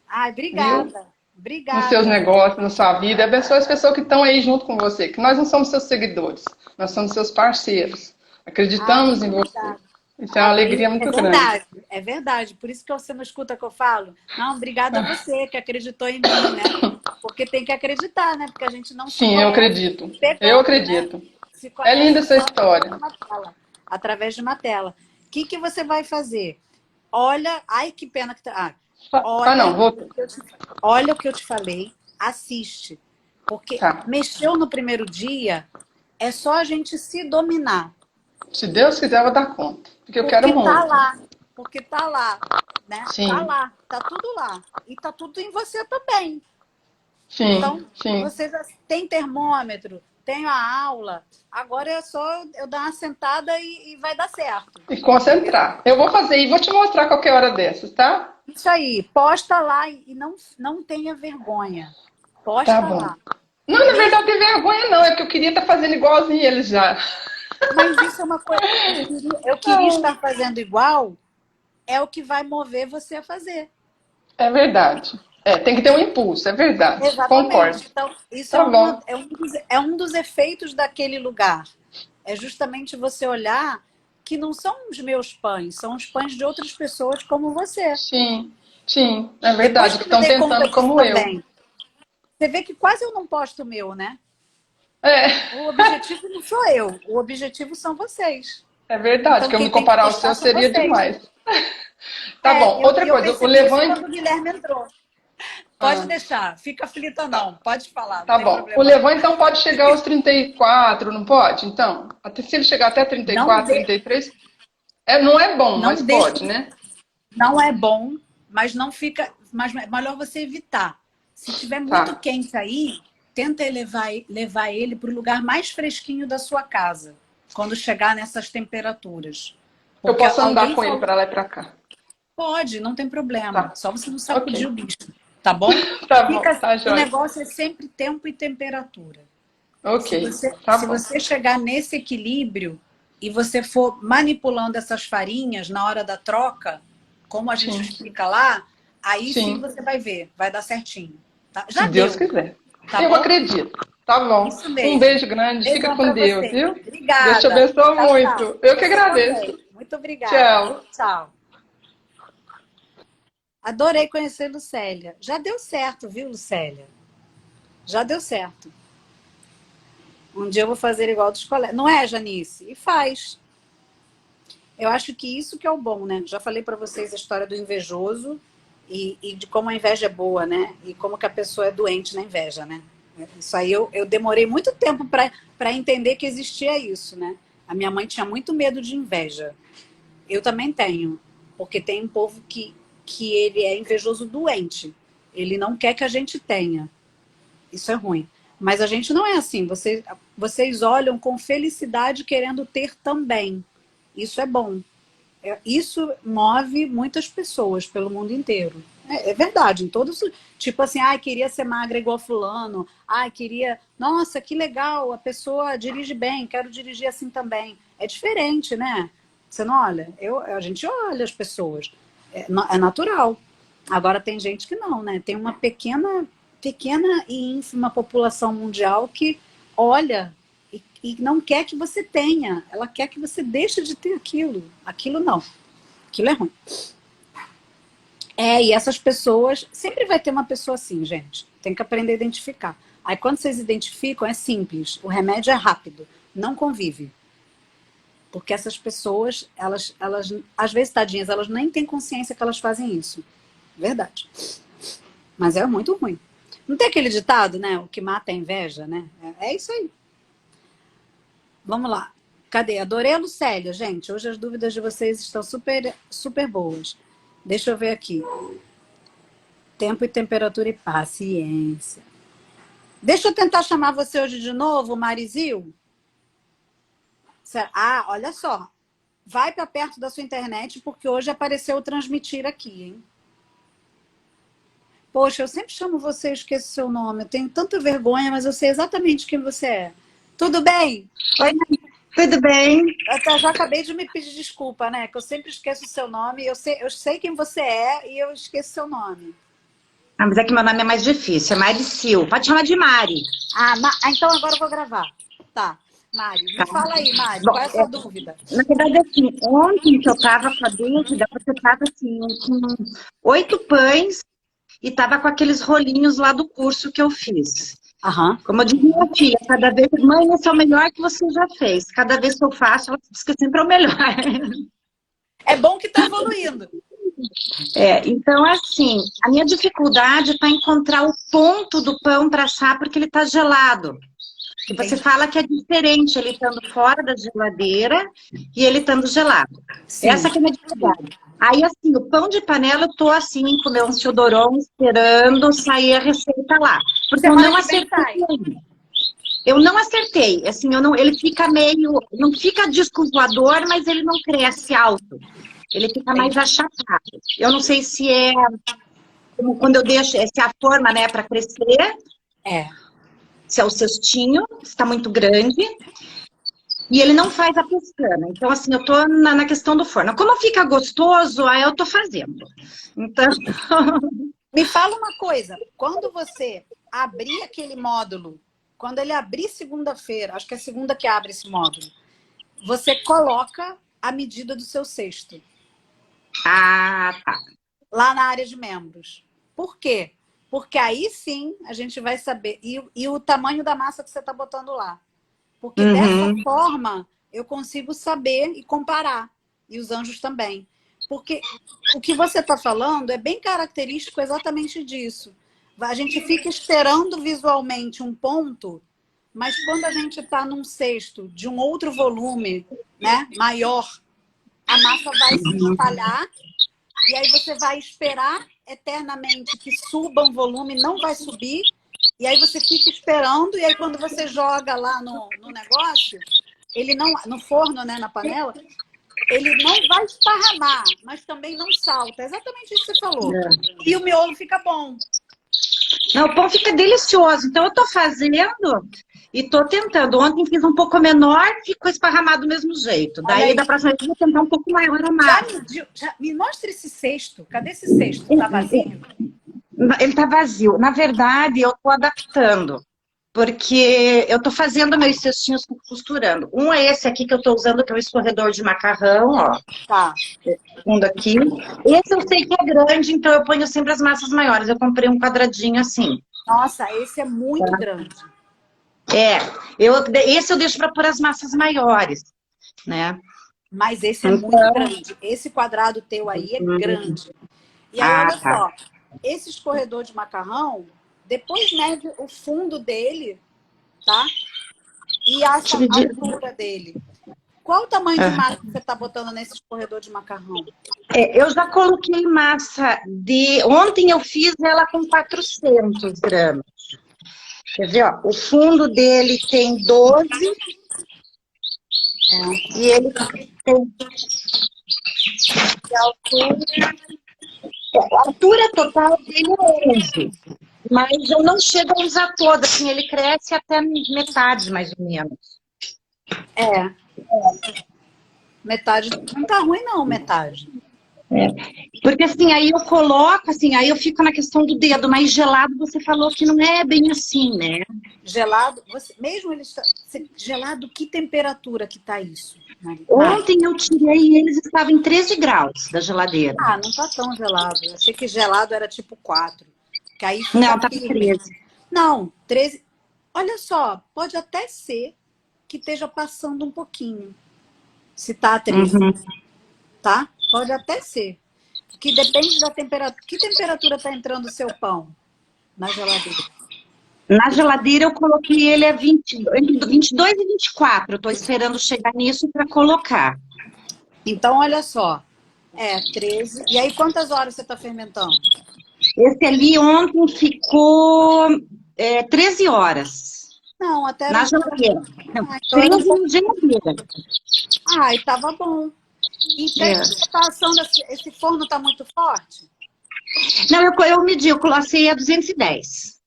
Ai, viu? obrigada. Nos seus Obrigada. negócios, na sua vida. Abençoe as pessoas que estão aí junto com você, que nós não somos seus seguidores, nós somos seus parceiros. Ah, Acreditamos muito em você. obrigada. Isso é uma alegria É muito grande. verdade, é verdade. Por isso que você não escuta o que eu falo. Não, obrigada a você que acreditou em mim, né? Porque tem que acreditar, né? Porque a gente não se Sim, eu conhece acredito. Eu pegando, né? acredito. Se É linda conhece essa só através de história. uma tela. Através de uma tela. O que que você vai fazer? Olha, ai que pena que tá. Ah, não, Olha, voltou. olha o que eu te falei, assiste. Porque Tá. mexeu no primeiro dia, é só a gente se dominar. Se Deus quiser, eu vou dar conta. Porque eu quero Porque tá muito. lá, porque tá lá, né? Tá Sim, lá, tá tudo lá. E tá tudo em você também. sim, Então, sim. você já tem termômetro, tem a aula, agora é só eu dar uma sentada e vai dar certo. E Entendeu? concentrar. Eu vou fazer e vou te mostrar qualquer hora dessas, tá? Isso aí, posta lá e não tenha vergonha. Tá Posta bom. lá. Não, na Mesmo, verdade, tem vergonha não. É que eu queria estar fazendo igualzinho eles já. mas isso é uma coisa. Eu queria estar fazendo igual, é o que vai mover você a fazer. É verdade. É, tem que ter um impulso, é verdade. Concordo. Exatamente. Então, isso Tá bom. é um dos efeitos daquele lugar. É justamente você olhar que não são os meus pães, são os pães de outras pessoas como você. Sim, sim, é Depois verdade. Que que eu me estão dei conta tentando disso como eu. também, você vê que quase eu não posto o meu, né? É, O objetivo não sou eu, o objetivo são vocês. é verdade. Então, Que eu quem me tem que comparar ao postar seu são seria vocês. demais. Tá bom. E Outra eu coisa, o percebi isso quando levante. o Guilherme entrou. Pode Ah, deixar, fica aflita tá. não, pode falar, não Tá tem bom. O problema não. Levão, então, pode chegar aos 34, não pode? Então, até, se ele chegar até Não, 34, 33, não é bom, mas não deixe. pode, né? Não é bom, mas não fica. Mas é melhor você evitar. Se tiver muito Tá. quente aí, tenta levar ele para o lugar mais fresquinho da sua casa, quando chegar nessas temperaturas. Eu Porque posso andar alguém com ele falou, pra lá e pra cá. pode, não tem problema. Tá. Só você não sacudir Ok. o bicho, tá bom? Tá bom, Fica, tá o jóia. negócio é sempre tempo e temperatura. Ok. Tá Se bom. você chegar nesse equilíbrio e você for manipulando essas farinhas na hora da troca, como a gente Sim. explica lá, aí sim Sim. você vai ver, vai dar certinho. Tá? Se Já Deus deu, quiser. tá Eu bom? acredito. Tá bom. Isso Um mesmo. beijo grande. Fica Beijão com pra Deus, você. viu? Deus te Obrigada. abençoe Tchau, tchau. muito. Eu que Você agradeço. também. Muito obrigada. Tchau. Tchau. Adorei conhecer Lucélia. Já deu certo, viu, Lucélia? Já deu certo. Um dia eu vou fazer igual dos colegas. Não é, Janice? E faz. Eu acho que isso que é o bom, né? Já falei para vocês a história do invejoso e de como a inveja é boa, né? E como que a pessoa é doente na inveja, né? Isso aí eu demorei muito tempo para entender que existia isso, né? A minha mãe tinha muito medo de inveja. Eu também tenho, porque tem um povo que ele é invejoso doente. Ele não quer que a gente tenha. Isso é ruim. Mas a gente não é assim. Vocês olham com felicidade querendo ter também. Isso é bom. Isso move muitas pessoas pelo mundo inteiro. É verdade, em todos. Tipo assim, ai, queria ser magra igual fulano. Ai, queria. Nossa, que legal, a pessoa dirige bem, quero dirigir assim também. É diferente, né? Você não olha? A gente olha as pessoas. É natural. Agora tem gente que não, né? Tem uma pequena e ínfima população mundial que olha e não quer que você tenha. Ela quer que você deixe de ter aquilo. Aquilo não. Aquilo é ruim. E essas pessoas... Sempre vai ter uma pessoa assim, gente. Tem que aprender a identificar. Aí quando vocês identificam, é simples. O remédio é rápido. Não convive. Porque essas pessoas, elas, às vezes, tadinhas, elas nem têm consciência que elas fazem isso. Verdade. Mas é muito ruim. Não tem aquele ditado, né? O que mata é inveja, né? É isso aí. Vamos lá. Cadê? Adorei a Lucélia, gente. Hoje as dúvidas de vocês estão super, super boas. Deixa eu ver aqui. Tempo e temperatura e paciência. Deixa eu tentar chamar você hoje de novo, Marizil. Ah, olha só. Vai para perto da sua internet, porque hoje apareceu o transmitir aqui, hein? Poxa, eu sempre chamo você e esqueço o seu nome. Eu tenho tanta vergonha, mas eu sei exatamente quem você é. Tudo bem? Oi, tudo bem? Eu já acabei de me pedir desculpa, né? Que eu sempre esqueço o seu nome. Eu sei quem você é e eu esqueço o seu nome. Ah, mas é que meu nome é mais difícil, é Maricil. Pode chamar de Mari. Então agora eu vou gravar. Tá, Mari. Me fala aí, Mari, Bom, qual é a sua dúvida? Na verdade, assim, ontem que eu tava com a dúvida, você tava assim, com 8 pães e tava com aqueles rolinhos lá do curso que eu fiz. Aham. Como eu disse minha filha, cada vez, mãe, esse é o melhor que você já fez. Cada vez que eu faço, ela diz que sempre é o melhor. É bom que tá evoluindo. Então, assim, a minha dificuldade está em encontrar o ponto do pão para assar porque ele está gelado. E você fala que é diferente ele estando fora da geladeira e ele estando gelado. Sim. Essa que é a minha dificuldade. Aí, assim, o pão de panela, eu tô assim, com o meu ansiodoron, esperando sair a receita lá. Porque eu não acertei ainda. Eu não acertei. Assim, ele fica meio... Não fica disco voador, mas ele não cresce alto. Ele fica mais achatado. Eu não sei se é... Como quando eu deixo... Se é a forma, né, para crescer. Se é o cestinho, se está muito grande. E ele não faz a pestana. Então, assim, eu tô na questão do forno. Como fica gostoso, aí eu tô fazendo. Então... Me fala uma coisa. Quando você abrir aquele módulo, quando ele abrir segunda-feira, acho que é segunda que abre esse módulo, você coloca a medida do seu cesto. Ah, tá. Lá na área de membros. Por quê? Porque aí sim a gente vai saber. E o tamanho da massa que você está botando lá. Porque dessa forma eu consigo saber e comparar. E os anjos também. Porque o que você está falando é bem característico exatamente disso. A gente fica esperando visualmente um ponto, mas quando a gente está num cesto de um outro volume, né, maior, a massa vai se espalhar e aí você vai esperar eternamente que suba um volume, não vai subir, e aí você fica esperando, e aí quando você joga lá no negócio, ele não, no forno, né, na panela, ele não vai esparramar, mas também não salta. É exatamente isso que você falou. E o miolo fica bom. Não, o pão fica delicioso. Então, eu tô fazendo e tô tentando. Ontem fiz um pouco menor, ficou esparramado do mesmo jeito. Daí, da próxima vez, eu vou tentar um pouco maior a massa. Me mostra esse cesto. Cadê esse cesto? Tá vazio? Ele tá vazio. Na verdade, eu tô adaptando. Porque eu tô fazendo meus cestinhos costurando. Um é esse aqui que eu tô usando, que é o escorredor de macarrão, ó. Tá. Segundo aqui. Esse eu sei que é grande, então eu ponho sempre as massas maiores. Eu comprei um quadradinho assim. Nossa, esse é muito grande. Esse eu deixo para pôr as massas maiores, né? Mas esse é muito grande. Esse quadrado teu aí é grande. E aí, olha só. Esse escorredor de macarrão, depois mede o fundo dele, tá? E a altura dele. Qual o tamanho de massa que você está botando nesse escorredor de macarrão? Eu já coloquei massa Ontem eu fiz ela com 400 gramas. Quer ver, ó? O fundo dele tem 12. E ele tem... A altura total dele é 11. Mas eu não chego a usar toda, assim, ele cresce até metade, mais ou menos. Metade, não tá ruim não, metade. Porque assim, aí eu coloco, assim, aí eu fico na questão do dedo, mas gelado você falou que não é bem assim, né? Gelado, mesmo ele está... Gelado, que temperatura que tá isso? Ontem eu tirei e eles estavam em 13 graus da geladeira. Ah, não tá tão gelado. Eu achei que gelado era tipo 4. Que aí não, tá com 13. Não, 13. Olha só, pode até ser que esteja passando um pouquinho. Se tá a 13, Uhum. tá? Pode até ser. Que depende da temperatura. Que temperatura tá entrando o seu pão na geladeira? Na geladeira eu coloquei ele a 20, entre 22 e 24. Eu tô esperando chegar nisso para colocar. Então, olha só. 13. E aí, quantas horas você está fermentando? Esse ali ontem ficou 13 horas Não, até era na um pouco. geladeira. Não, Então era um 13 pouco. na geladeira. E tava bom. E É. tá assando, esse forno tá muito forte? Não, eu medi, eu coloquei a 210.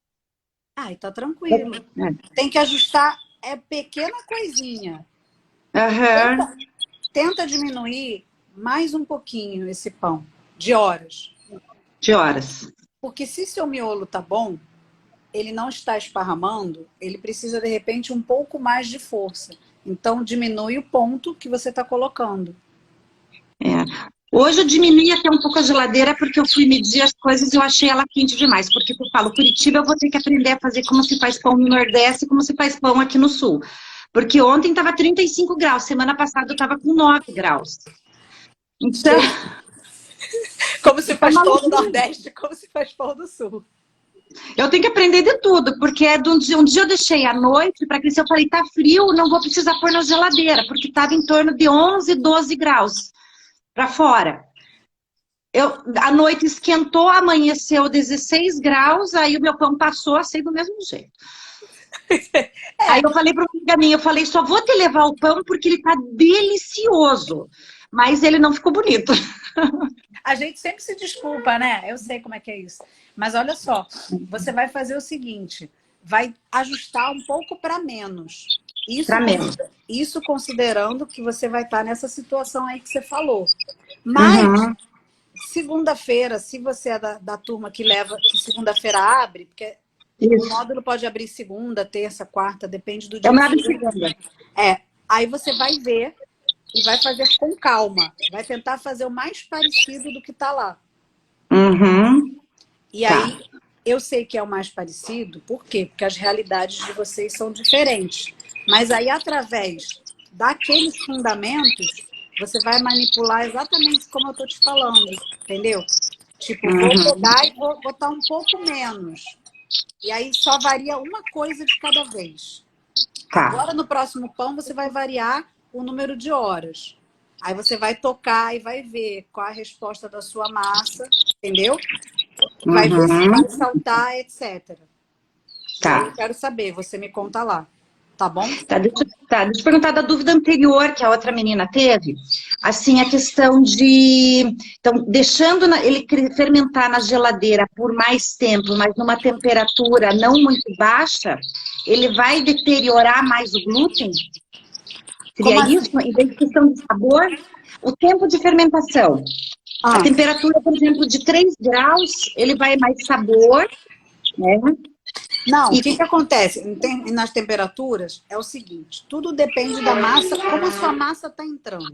E tá tranquilo. Tem que ajustar, pequena coisinha. Aham, Tenta diminuir mais um pouquinho esse pão de horas. de horas. Porque se seu miolo tá bom, ele não está esparramando, ele precisa, de repente, um pouco mais de força. Então, diminui o ponto que você está colocando. Hoje eu diminui até um pouco a geladeira porque eu fui medir as coisas e eu achei ela quente demais. Porque eu falo, Curitiba eu vou ter que aprender a fazer como se faz pão no Nordeste e como se faz pão aqui no Sul. Porque ontem estava 35 graus, semana passada eu estava com 9 graus. Então, Como se faz Tá pão no maluquinho. Nordeste, como se faz pão no Sul. eu tenho que aprender de tudo, porque um dia eu deixei à noite para crescer, eu falei, tá frio, não vou precisar pôr na geladeira, porque estava em torno de 11, 12 graus para fora. A noite esquentou, amanheceu 16 graus, aí o meu pão passou assim do mesmo jeito. Aí eu falei para uma amiga minha, eu falei, só vou te levar o pão porque ele tá delicioso, mas ele não ficou bonito. A gente sempre se desculpa, né? Eu sei como é que é isso. Mas olha só, você vai fazer o seguinte, vai ajustar um pouco para menos. Para menos. Isso considerando que você vai estar nessa situação aí que você falou. Mas, segunda-feira, se você é da turma que segunda-feira abre, porque o módulo pode abrir segunda, terça, quarta, depende do dia. Eu me abro segunda. Aí você vai ver e vai fazer com calma. Vai tentar fazer o mais parecido do que está lá. E aí, eu sei que é o mais parecido, por quê? Porque as realidades de vocês são diferentes. Mas aí, através daqueles fundamentos, você vai manipular exatamente como eu estou te falando, entendeu? Tipo, vou pegar e vou botar um pouco menos. E aí só varia uma coisa de cada vez. Agora, no próximo pão, você vai variar o número de horas. Aí você vai tocar e vai ver qual a resposta da sua massa, entendeu? Vai ver se vai saltar, etc. Eu quero saber, você me conta lá. Tá bom? Deixa eu perguntar da dúvida anterior que a outra menina teve. Assim, a questão de... Então, deixando ele fermentar na geladeira por mais tempo, mas numa temperatura não muito baixa, ele vai deteriorar mais o glúten? Seria isso? Em vez de questão de sabor, o tempo de fermentação. A temperatura, por exemplo, de 3 graus, ele vai mais sabor, né? Não, o que acontece nas temperaturas é o seguinte, tudo depende da massa, como a sua massa está entrando.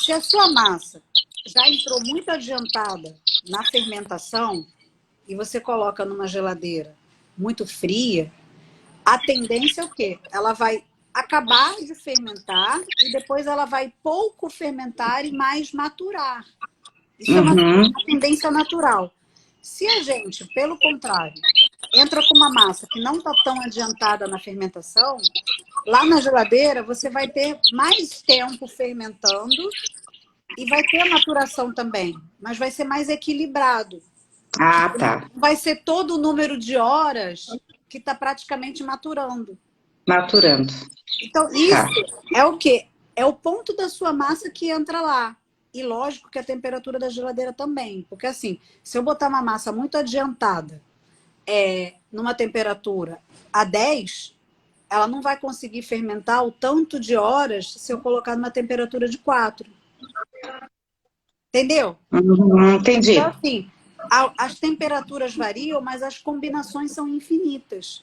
Se a sua massa já entrou muito adiantada na fermentação e você coloca numa geladeira muito fria, a tendência é o quê? Ela vai acabar de fermentar e depois ela vai pouco fermentar e mais maturar. Isso é uma tendência natural. Se a gente, pelo contrário, entra com uma massa que não está tão adiantada na fermentação, lá na geladeira você vai ter mais tempo fermentando e vai ter a maturação também, mas vai ser mais equilibrado. Tá. Vai ser todo o número de horas que está praticamente maturando. Então, isso é o quê? É o ponto da sua massa que entra lá. E lógico que a temperatura da geladeira também. Porque assim, se eu botar uma massa muito adiantada numa temperatura a 10, ela não vai conseguir fermentar o tanto de horas se eu colocar numa temperatura de 4. Entendeu? Entendi. Então, assim, as temperaturas variam, mas as combinações são infinitas.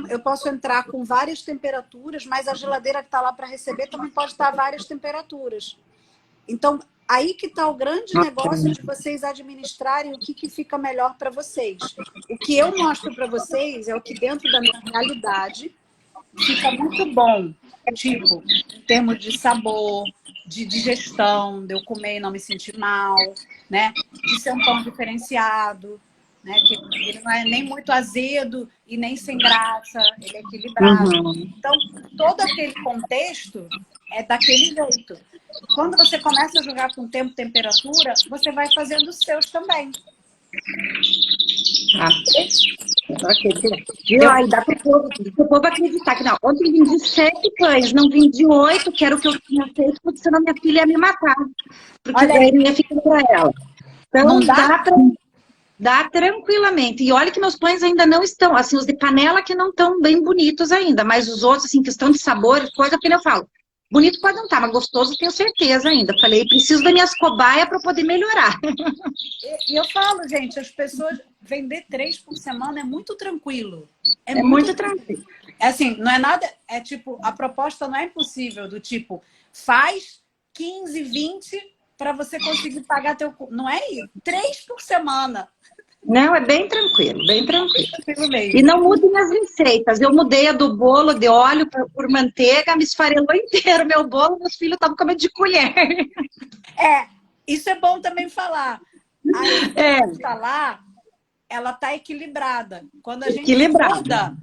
Eu posso entrar com várias temperaturas, mas a geladeira que está lá para receber também pode estar a várias temperaturas. Então, Aí que está o grande negócio de vocês administrarem o que fica melhor para vocês. O que eu mostro para vocês é o que dentro da minha realidade fica muito bom. Tipo, em termos de sabor, de digestão, de eu comer e não me sentir mal, né? De ser um pão diferenciado, né? Que ele não é nem muito azedo e nem sem graça, ele é equilibrado. Então, todo aquele contexto é daquele jeito. Quando você começa a jogar com tempo e temperatura, você vai fazendo os seus também. Viu? Aí dá para o povo acreditar que não. Ontem eu vendi 7 pães, não vendi 8, que era o que eu tinha feito, porque senão minha filha ia me matar. Porque daí não ia ficar para ela. Então Não dá? Dá tranquilamente. E olha que meus pães ainda não estão, assim, os de panela que não estão bem bonitos ainda, mas os outros, assim, questão de sabor, coisa que eu falo. Bonito pode não estar, mas gostoso tenho certeza ainda. Falei, preciso das minhas cobaias para poder melhorar. E eu falo, gente, as pessoas vender 3 por semana é muito tranquilo. É muito tranquilo. É assim, não é nada, é tipo, a proposta não é impossível, do tipo, faz 15, 20 para você conseguir pagar teu... Não é isso, 3 por semana. Não, é bem tranquilo, bem tranquilo. Mesmo. E não mudem as receitas. Eu mudei a do bolo de óleo por manteiga, me esfarelou inteiro meu bolo, meus filhos estavam comendo de colher. Isso é bom também falar. A receita que está lá, ela está equilibrada. Quando a gente muda,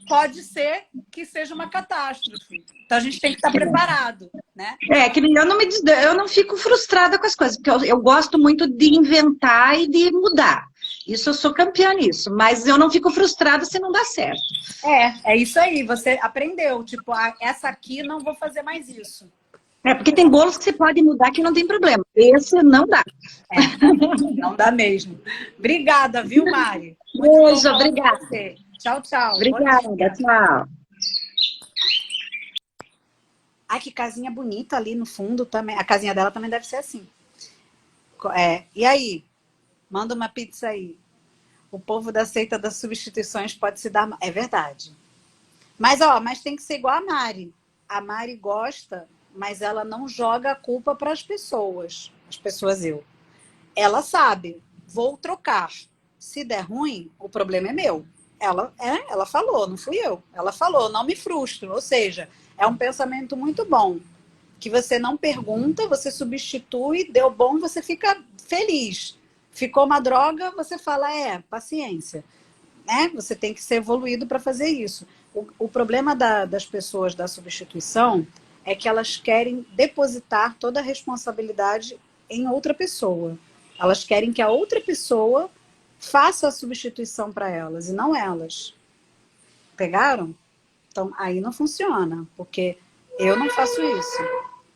pode ser que seja uma catástrofe. Então a gente tem que estar preparado, né? Que eu não fico frustrada com as coisas, porque eu gosto muito de inventar e de mudar. Isso eu sou campeã nisso, mas eu não fico frustrada se não dá certo. É isso aí, você aprendeu. Tipo, essa aqui não vou fazer mais isso. Porque tem bolos que você pode mudar que não tem problema. Esse não dá. Não dá mesmo. Obrigada, viu, Mari? Beijo, obrigada. Tchau, tchau. Obrigada, tchau. Ai, que casinha bonita ali no fundo também. A casinha dela também deve ser assim. E aí? Manda uma pizza aí. O povo da seita das substituições pode se dar... É verdade. Mas tem que ser igual a Mari. A Mari gosta, mas ela não joga a culpa para as pessoas. Ela sabe, vou trocar. Se der ruim, o problema é meu. Ela falou, não fui eu. Ela falou, não me frustro. Ou seja, é um pensamento muito bom. Que você não pergunta, você substitui, deu bom, você fica feliz. Ficou uma droga, você fala, paciência. Né? Você tem que ser evoluído para fazer isso. O problema das pessoas da substituição é que elas querem depositar toda a responsabilidade em outra pessoa. Elas querem que a outra pessoa faça a substituição para elas, e não elas. Pegaram? Então, aí não funciona, porque eu não faço isso.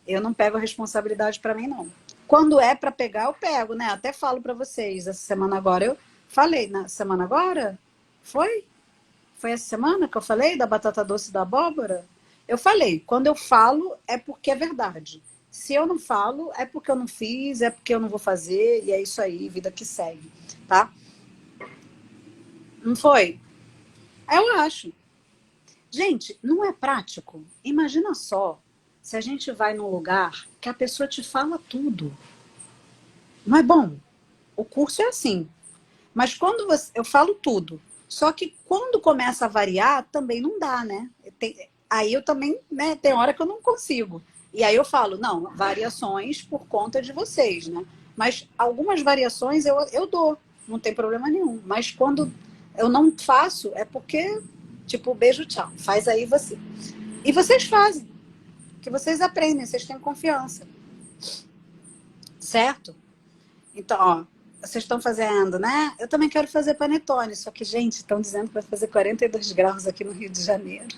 Eu não pego a responsabilidade para mim, não. Quando é para pegar, eu pego, né? Até falo para vocês, essa semana agora eu falei, na semana agora? Foi? Foi essa semana que eu falei da batata doce e da abóbora? Eu falei, quando eu falo é porque é verdade. Se eu não falo, é porque eu não fiz, é porque eu não vou fazer, e é isso aí, vida que segue, tá? Não foi? Eu acho. Gente, não é prático? Imagina só, se a gente vai num lugar que a pessoa te fala tudo. Não é bom? O curso é assim. Mas quando eu falo tudo, só que quando começa a variar, também não dá, né? Aí eu também, né, tem hora que eu não consigo. E aí eu falo, não, variações por conta de vocês, né? Mas algumas variações eu dou, não tem problema nenhum. Mas quando eu não faço, é porque, tipo, beijo, tchau. Faz aí você. E vocês fazem. Que vocês aprendem, vocês têm confiança. Certo? Então, vocês estão fazendo, né? Eu também quero fazer panetone, só que, gente, estão dizendo que vai fazer 42 graus aqui no Rio de Janeiro.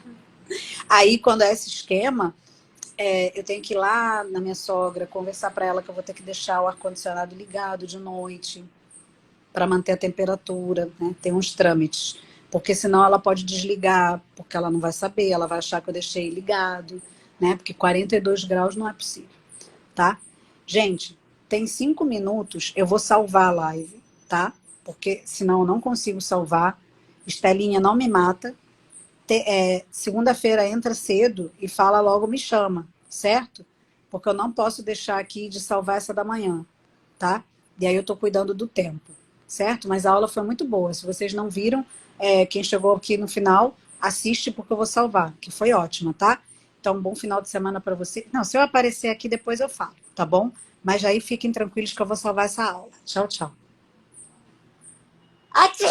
Aí, quando é esse esquema, eu tenho que ir lá na minha sogra, conversar para ela que eu vou ter que deixar o ar-condicionado ligado de noite para manter a temperatura, né? Tem uns trâmites. Porque senão ela pode desligar, porque ela não vai saber, ela vai achar que eu deixei ligado, né? Porque 42 graus não é possível, tá? Gente, tem 5 minutos, eu vou salvar a live, tá? Porque senão eu não consigo salvar. Estelinha não me mata. Segunda-feira entra cedo e fala logo, me chama, certo? porque eu não posso deixar aqui de salvar essa da manhã, tá? E aí eu tô cuidando do tempo, certo? Mas a aula foi muito boa. Se vocês não viram, quem chegou aqui no final, assiste porque eu vou salvar, que foi ótima, tá? Então, bom final de semana para você. Não, se eu aparecer aqui, depois eu falo, tá bom? Mas aí fiquem tranquilos que eu vou salvar essa aula. Tchau, tchau. Aqui!